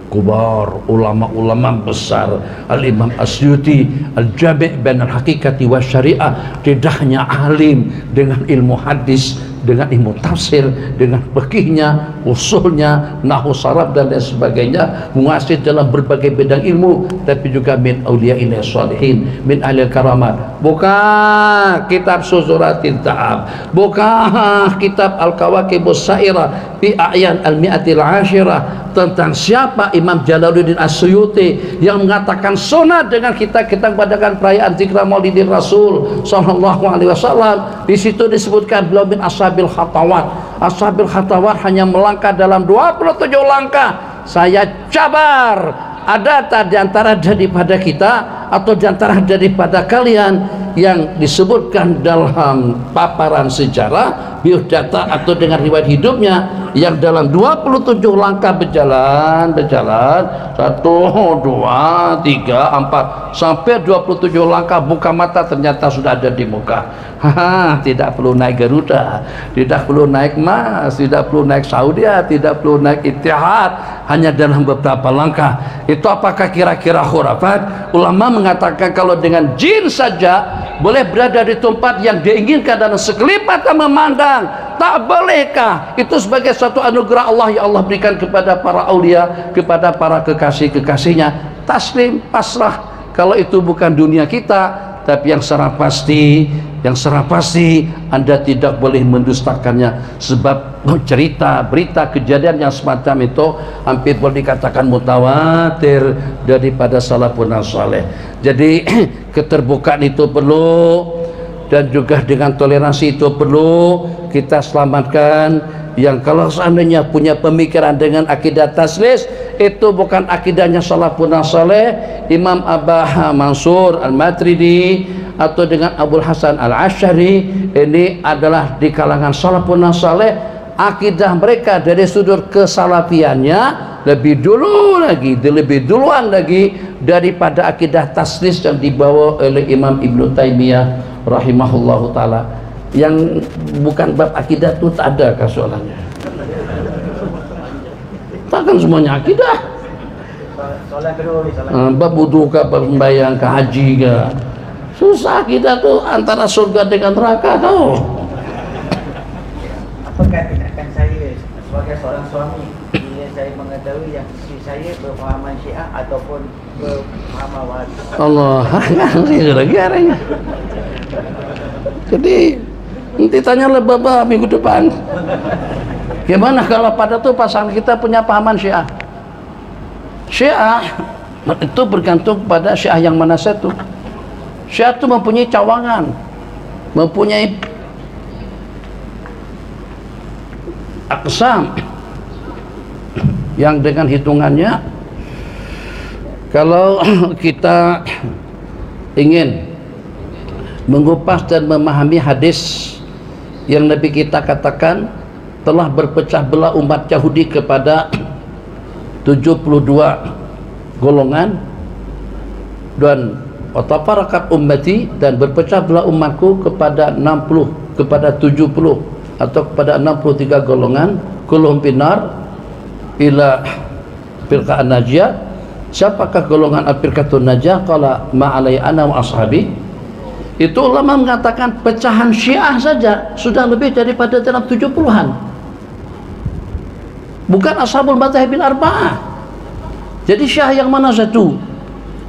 kubar, ulama-ulama besar. Al-Imam Asyuti Al-Jami' bainal haqiqati wa syariah, tidak hanya alim dengan ilmu hadis, dengan ilmu tafsir, dengan fikihnya, usulnya, nahwu saraf dan lain sebagainya, menguasai dalam berbagai bidang ilmu, tapi juga min auliya'illahi shalihin, min ahli karamat. Buka kitab Suzuratin Ta'ab, buka kitab Al-Kawakibus Sa'irah fi a'yan al-mi'atil ashirah, tentang siapa Imam Jalaluddin As-Suyuti yang mengatakan sunat dengan kita mengadakan perayaan zikra Maulidin Rasul sallallahu alaihi wasallam. Di situ disebutkan beliau min ashabil khatawat. Ashabil khatawat hanya melangkah dalam 27 langkah. Saya cabar, ada tak di antara daripada kita atau di antara daripada kalian yang disebutkan dalam paparan sejarah, biodata atau dengan riwayat hidupnya, yang dalam 27 langkah berjalan 1, 2, 3, 4 sampai 27 langkah buka mata ternyata sudah ada di muka. Tidak perlu naik Garuda, tidak perlu naik Mas, tidak perlu naik Saudi, tidak perlu naik Ittihad, hanya dalam beberapa langkah. Itu apakah kira-kira khurafat? Ulama mengatakan kalau dengan jin saja boleh berada di tempat yang diinginkan dan sekelip mata memandang, tak bolehkah itu sebagai satu anugerah Allah yang Allah berikan kepada para aulia, kepada para kekasih-kekasihnya? Taslim, pasrah. Kalau itu bukan dunia kita, tapi yang secara pasti Anda tidak boleh mendustakannya, sebab cerita berita kejadian yang semacam itu hampir boleh dikatakan mutawatir daripada salafun saleh. Jadi keterbukaan itu perlu, dan juga dengan toleransi itu perlu kita selamatkan. Yang kalau seandainya punya pemikiran dengan akidah taslis, itu bukan akidahnya salafun saleh, Imam Abah Mansur Al-Matridi atau dengan Abul Hasan Al-Asy'ari, ini adalah di kalangan salafun saleh. Akidah mereka dari sudut kesalafiannya lebih duluan lagi daripada akidah taslis yang dibawa oleh Imam Ibnu Taimiyah rahimahullahu taala. yang bukan bab akidah itu tak ada soalannya. Takkan semuanya akidah. Soalan kedua ni, soalan Bab wudu ke, bab sembahyang ke, haji ke. Susah kita tuh antara surga dengan neraka tau. apakah tindakan saya sebagai seorang suami bila saya mengetahui yang isteri saya berpahaman Syiah ataupun berpahaman Wahabi? Allah, ini lagi arahnya. Jadi nanti tanyalah Bapak minggu depan. Gimana kalau pada tuh pasangan kita punya pahaman Syiah? Syiah itu bergantung pada Syiah yang mana satu. Syiah itu mempunyai cawangan, mempunyai aqsam yang dengan hitungannya kalau kita ingin mengupas dan memahami hadis yang Nabi kita katakan telah berpecah belah umat Yahudi kepada 72 golongan, dan watafarakat ummati, dan berpecah belah umatku kepada 60, kepada 70 atau kepada 63 golongan, kulluhum finnar ila firqa'an najiyah. Siapakah golongan al-firqatun najiyah? Qala ma'alai ana wa ashabi. Itu ulama mengatakan pecahan Syiah saja sudah lebih daripada dalam 70-an. Bukan ashabul madhabil arba'ah. Jadi Syiah yang mana satu?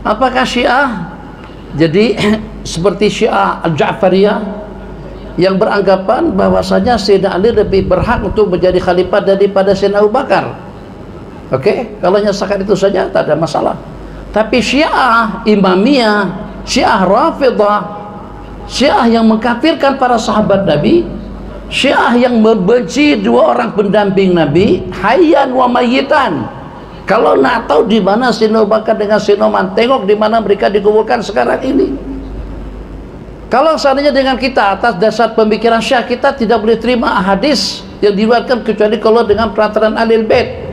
Apakah Syiah jadi seperti Syiah Al-Ja'fariyah yang beranggapan bahwasanya Sayyidina Ali lebih berhak untuk menjadi khalifah daripada Sayyidina Abu Bakar? Oke, kalau nyasakan itu saja tak ada masalah. Tapi Syiah Imamiyah, Syiah Rafidah, Syiah yang mengkafirkan para sahabat Nabi, Syiah yang membenci dua orang pendamping Nabi, hayyan wa mayyitan. Kalau nak tahu di mana Sayyidina Abu Bakar dengan Sayyidina Umar, tengok di mana mereka dikuburkan sekarang ini. Kalau seandainya dengan kita atas dasar pemikiran Syiah, kita tidak boleh terima hadis yang diriwayatkan kecuali kalau dengan peraturan Ahlul Bait.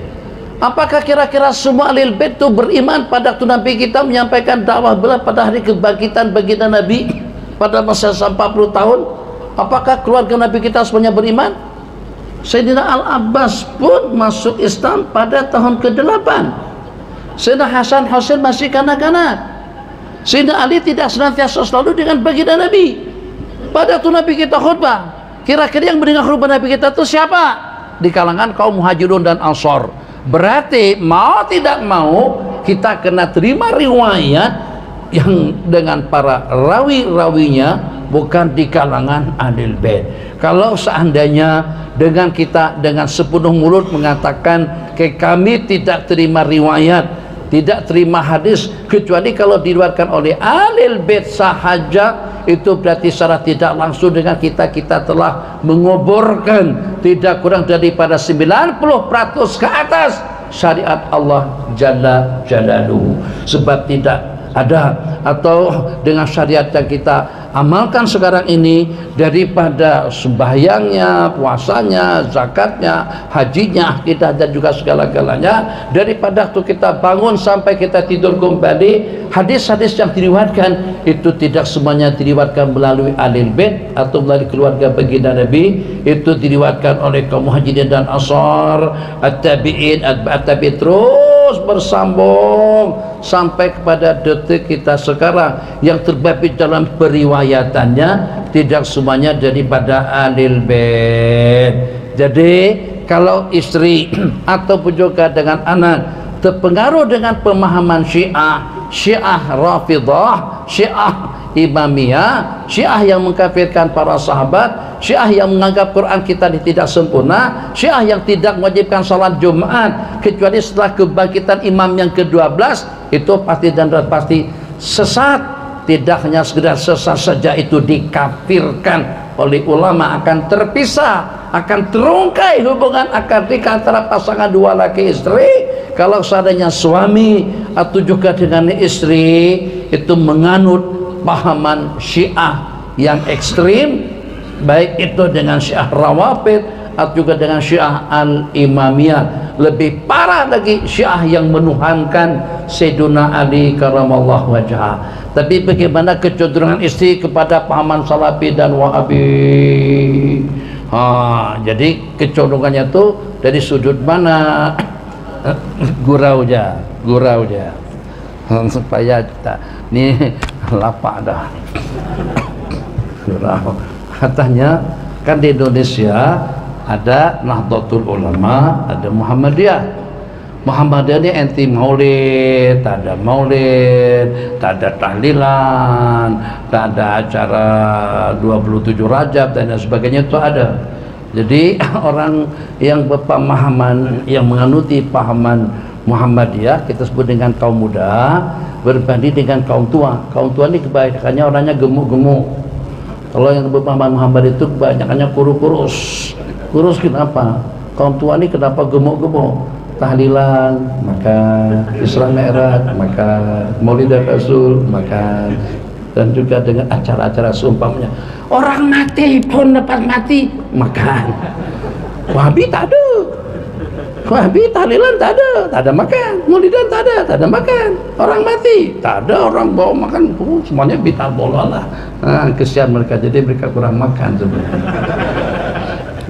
Apakah kira-kira semua Ahlul Bait itu beriman pada waktu Nabi kita menyampaikan dakwah beliau pada hari kebangkitan baginda Nabi pada masa 40 tahun? Apakah keluarga Nabi kita semuanya beriman? Sayyidina Al-Abbas pun masuk Islam pada tahun ke-8. Sayyidina Hasan Husain masih kanak-kanak. Sayyidina Ali tidak senantiasa selalu dengan baginda Nabi. Pada waktu Nabi kita khutbah, kira-kira yang mendengar khutbah Nabi kita itu siapa? Di kalangan kaum Muhajirun dan Ansor. Berarti mau tidak mau kita kena terima riwayat yang dengan para rawi-rawinya bukan di kalangan Ahlul Bait. Kalau seandainya dengan kita dengan sepenuh mulut mengatakan kami tidak terima riwayat, tidak terima hadis kecuali kalau diriwayatkan oleh Ahlul Bait sahaja, itu berarti secara tidak langsung dengan kita telah mengoborkan tidak kurang daripada 90% ke atas syariat Allah Jalla Jalaluhu. Sebab tidak ada atau dengan syariat yang kita amalkan sekarang ini, daripada sembahyangnya, puasanya, zakatnya, hajinya, kita dan juga segala-galanya, daripada waktu kita bangun sampai kita tidur kembali, hadis-hadis yang diriwayatkan itu tidak semuanya diriwayatkan melalui Ahlul Bait atau melalui keluarga baginda Nabi, itu diriwayatkan oleh kaum Muhajirin dan Ansar, at-tabi'in, at-tabi'in, terus bersambung sampai kepada detik kita sekarang yang terbabit dalam periwayatannya tidak semuanya daripada Ahlul Bait. Jadi kalau istri ataupun juga dengan anak terpengaruh dengan pemahaman Syiah, Syiah Rafidah, Syiah Imamiyah, Syiah yang mengkafirkan para sahabat, Syiah yang menganggap Quran kita tidak sempurna, Syiah yang tidak mewajibkan salat Jumat kecuali setelah kebangkitan imam yang ke-12, itu pasti dan pasti sesat. Tidak hanya sekedar sesat saja, itu dikafirkan oleh ulama, akan terpisah, akan terungkai hubungan akad nikah antara pasangan dua laki istri kalau seandainya suami atau juga dengan istri itu menganut pahaman Syiah yang ekstrim, baik itu dengan Syiah Rawafid atau juga dengan Syiah Al-Imamiyah. lebih parah lagi Syiah yang menuhankan Sayyiduna Ali karamallahu wajhah. Tapi bagaimana kecenderungan istri kepada pahaman Salafi dan Wahabi? Jadi kecenderungannya tuh dari sudut mana? Gurau aja supaya kita nih lapak dah. Gurau. Katanya kan di Indonesia ada Nahdlatul Ulama, ada Muhammadiyah. Muhammadiyah ini anti maulid, tak ada maulid, tak ada tahlilan, tak ada acara 27 Rajab dan sebagainya, itu ada. Jadi orang yang berpemahaman, yang menganuti pahaman Muhammadiyah, kita sebut dengan kaum muda, berbanding dengan kaum tua. Kaum tua ini kebanyakannya orangnya gemuk-gemuk. Kalau yang berpahaman Muhammad itu kebanyakannya kurus. Kurus kenapa? Kaum tua ini kenapa gemuk-gemuk? Tahlilan, makan, Isra Mi'raj, makan, Maulid Rasul, makan, dan juga dengan acara-acara seumpamanya. Orang mati pun lepas mati makan. Wahabi tak ada. Wahabi tahlilan tak ada makan. Maulidan tak ada makan. Orang mati tak ada, orang bawa makan. Semuanya bitar bola lah. Kesian mereka, jadi mereka kurang makan sebenarnya.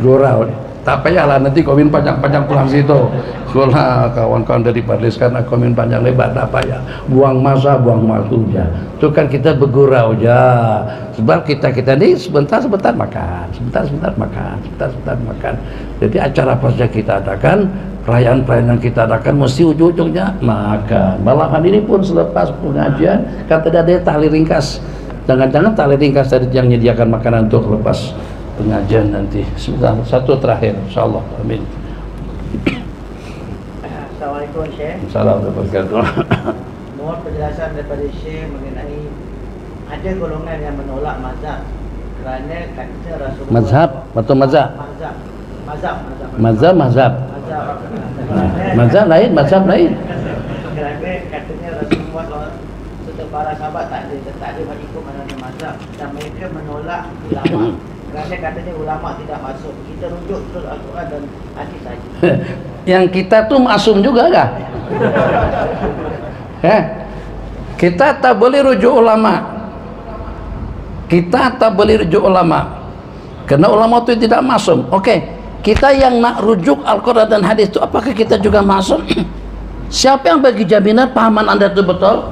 Gurau. Tak payahlah nanti komen panjang-panjang pulang situ. Kalau kawan-kawan dari Padlis karena komen panjang lebar, tak payah. Buang masa, buang waktu aja. Itu kan kita bergurau aja. Sebab kita ini sebentar makan, sebentar makan. Jadi acara apa saja kita adakan, perayaan-perayaan yang kita adakan mesti ujung-ujungnya makan. Malahan ini pun selepas pengajian kan tidak ada tali ringkas. Jangan-jangan tali ringkas tadi yang menyediakan makanan untuk lepas pengajian nanti. Sebentar, satu terakhir insyaallah. Amin. Assalamualaikum Syekh. Assalamualaikum warahmatullahi wabarakatuh. Mohon penjelasan daripada Syekh mengenai ada golongan yang menolak mazhab kerana kata Rasulullah. Mazhab atau mazhab? Mazhab lain, mazhab lain. Kerana katanya Rasulullah serta para sahabat tak ada ikut mana-mana mazhab dan mereka menolak ulama. Kerana katanya ulama tidak masuk. Kita rujuk terus Al-Quran dan hadis saja. Yang kita tuh masum juga kah? Kita tak boleh rujuk ulama. Karena ulama itu tidak masum. Kita yang nak rujuk Al-Quran dan hadis itu, apakah kita juga masum? Siapa yang bagi jaminan pahaman Anda itu betul?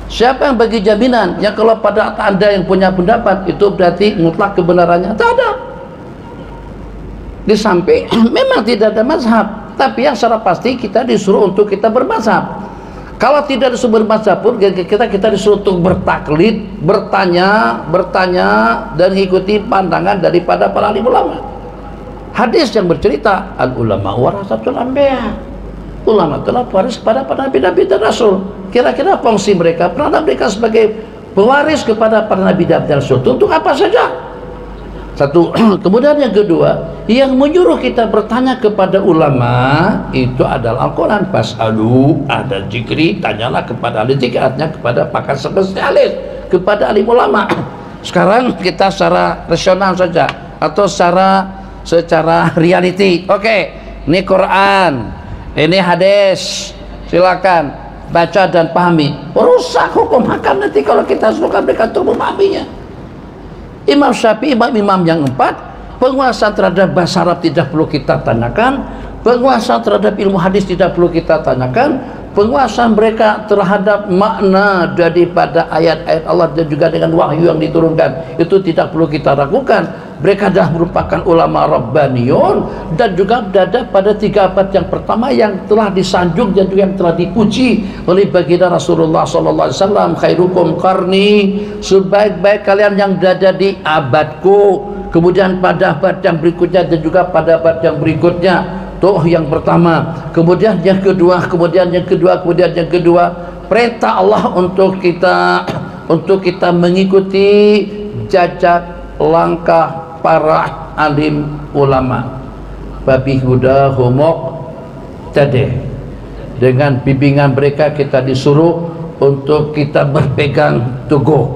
Siapa yang bagi jaminan yang kalau pada Anda yang punya pendapat itu berarti mutlak kebenarannya? Tak ada. Di samping memang tidak ada mazhab, tapi yang secara pasti kita disuruh untuk kita bermazhab. Kalau tidak disuruh bermazhab pun kita disuruh untuk bertaklid, bertanya dan mengikuti pandangan daripada para alim ulama. Hadis yang bercerita al ulama warasatul anbiya. Ulama telah pewaris kepada para nabi-nabi dan rasul. Kira-kira fungsi mereka, peranan mereka sebagai pewaris kepada para nabi dan rasul untuk apa saja? Satu. Kemudian yang kedua, yang menyuruh kita bertanya kepada ulama itu adalah Al-Quran. Fas'alu ada zikri, tanyalah kepada ahli zikir, artinya kepada pakar spesialis, kepada alim ulama. Sekarang kita secara rasional saja atau secara reality. Ini Quran, ini hadis, silakan baca dan pahami. Rusak hukum hakam nanti kalau kita suruhkan mereka untuk memahaminya. Imam Syafi'i, imam yang 4, penguasaan terhadap bahasa Arab tidak perlu kita tanyakan, penguasaan terhadap ilmu hadis tidak perlu kita tanyakan, penguasaan mereka terhadap makna daripada ayat-ayat Allah dan juga dengan wahyu yang diturunkan itu tidak perlu kita ragukan. Mereka dah merupakan ulama rabbaniyun dan juga berada pada 3 abad yang pertama yang telah disanjung dan juga yang telah dipuji oleh baginda Rasulullah SAW. Khairukum qarni, sebaik-baik kalian yang berada di abadku, kemudian pada abad yang berikutnya dan juga pada abad yang berikutnya. Tuh yang pertama, kemudian yang kedua, kemudian yang kedua, perintah Allah untuk kita mengikuti jejak langkah para alim ulama. Babi huda humok tadi, dengan bimbingan mereka kita disuruh untuk kita berpegang teguh.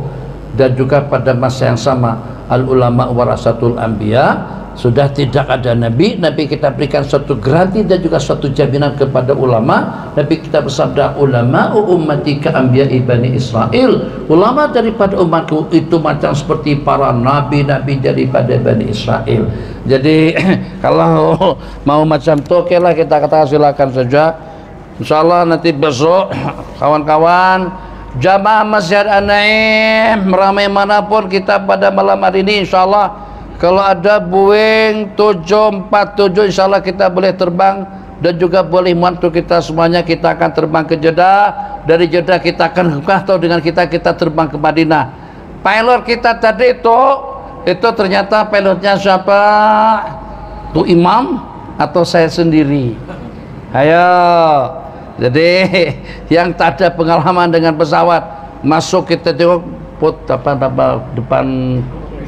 Dan juga pada masa yang sama al ulama warasatul anbiya, sudah tidak ada nabi, Nabi kita berikan suatu garansi dan juga suatu jaminan kepada ulama. Nabi kita bersabda, ulama ummati ka anbiya'i bani Israel. Ulama daripada umatku itu macam seperti para nabi-nabi daripada Bani Israel. Jadi kalau mau macam itu, oke lah, kita katakan silakan saja. Insyaallah nanti besok kawan-kawan jamaah Masjid An-Naim ramai manapun kita pada malam hari ini, insyaallah kalau ada Boeing 747 insyaallah kita boleh terbang, dan juga boleh mantu kita semuanya, kita akan terbang ke Jeddah. Dari Jeddah kita akan atau dengan kita terbang ke Madinah. Pilot kita tadi itu ternyata pilotnya siapa? Tuh imam atau saya sendiri? Ayo. Jadi yang tak ada pengalaman dengan pesawat, masuk kita tengok depan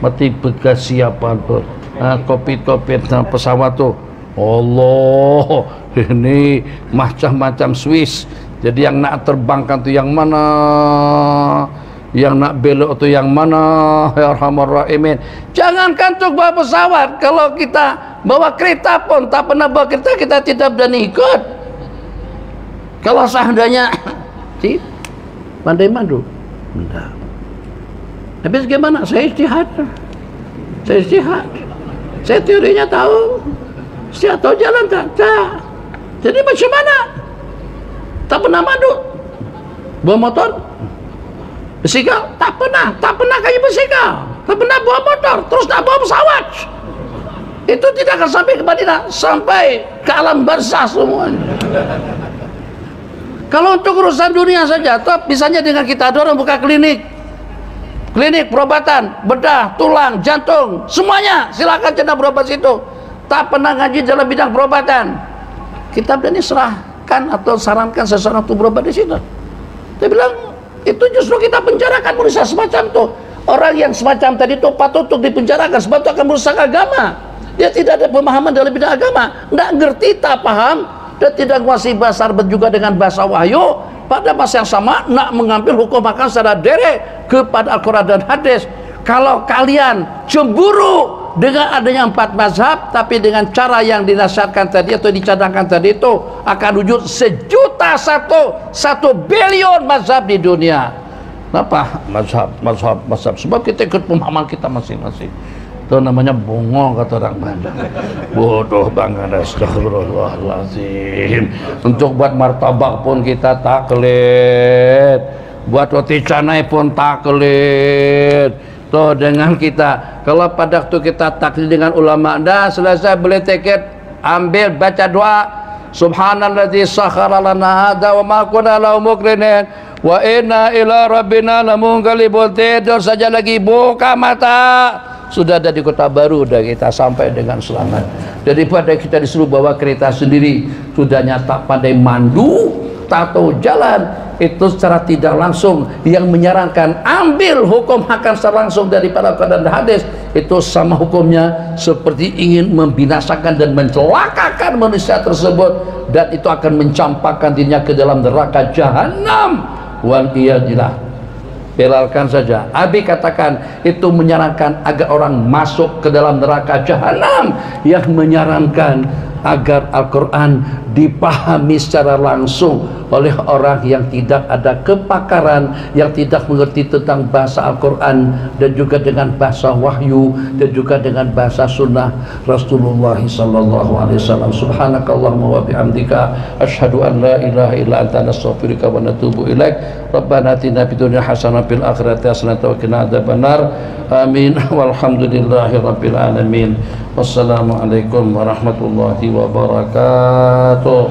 mati bagasi apa tuh, kokpit pesawat tuh, Allah, ini macam-macam Swiss. Jadi yang nak terbangkan tuh yang mana, yang nak belok tuh yang mana, ya Arhamar Rahimin. Jangankan untuk bawa pesawat, kalau kita bawa kereta pun tak pernah bawa kereta, kita tidak berani ikut. Kalau seandainya pandai mandu, enggak. Tapi bagaimana? Saya ijtihad. Saya teorinya tahu. Saya tahu jalan tak? Jadi macam mana? Tak pernah mandu. Bawa motor? Bersikal? Tak pernah kayu bersikal. Tak pernah bawa motor, terus tak bawa pesawat. Itu tidak akan sampai ke Madinah, sampai ke alam barzah semuanya. Kalau untuk urusan dunia saja, toh misalnya dengan kita ada orang buka klinik perobatan, bedah, tulang, jantung, semuanya silakan cina berobat situ. Tak pernah ngaji dalam bidang perobatan, kita berani serahkan atau sarankan seseorang untuk berobat di situ. Dia bilang itu justru kita penjarakan manusia semacam itu. Orang yang semacam tadi itu patut untuk dipenjarakan sebab itu akan merusak agama. Dia tidak ada pemahaman dalam bidang agama, tidak ngerti, tak paham, dan tidak menguasai bahasa Arab juga dengan bahasa wahyu. Pada masa yang sama nak mengambil hukum akan secara direct kepada Al-Quran dan hadis. Kalau kalian cemburu dengan adanya 4 mazhab, tapi dengan cara yang dinasihatkan tadi atau dicadangkan tadi itu akan wujud 1 bilion mazhab di dunia. Kenapa mazhab? Sebab kita ikut pemahaman kita masing-masing. Itu namanya bongong, kata orang Padang. Bodoh banget, astagfirullahaladzim. Untuk buat martabak pun kita taklid, buat roti canai pun taklid. Tuh dengan kita, kalau pada waktu kita taklid dengan ulama, dah selesai beli tiket, ambil baca doa, subhanalladzi sakhara lana hadza wa ma kunna lahu muqrinin wa inna ila rabbina lamunqalibun. Tidur saja lagi, buka mata, sudah ada di kota baru, udah kita sampai dengan selamat. Daripada kita disuruh bawa kereta sendiri, sudahnya tak pandai mandu, tak tahu jalan, itu secara tidak langsung yang menyarankan ambil hukum akan secara langsung daripada Al-Quran dan hadis, itu sama hukumnya seperti ingin membinasakan dan mencelakakan manusia tersebut, dan itu akan mencampakkan dirinya ke dalam neraka jahanam. Wal iyadillah. Belalkan saja. Abi katakan itu menyarankan agar orang masuk ke dalam neraka jahanam, yang menyarankan agar Al-Quran dipahami secara langsung oleh orang yang tidak ada kepakaran, yang tidak mengerti tentang bahasa Al-Quran dan juga dengan bahasa wahyu dan juga dengan bahasa sunnah Rasulullah sallallahu alaihi wasallam. Subhanakallahumma wa bihamdika asyhadu an la ilaha illa anta nastaghfiruka wa natubu ilaik. Rabbana atina fid dunya hasanah fil akhirati hasanah wa qina adzabannar. Amin. Walhamdulillahi rabbil alamin. Wassalamualaikum warahmatullahi wabarakatuh.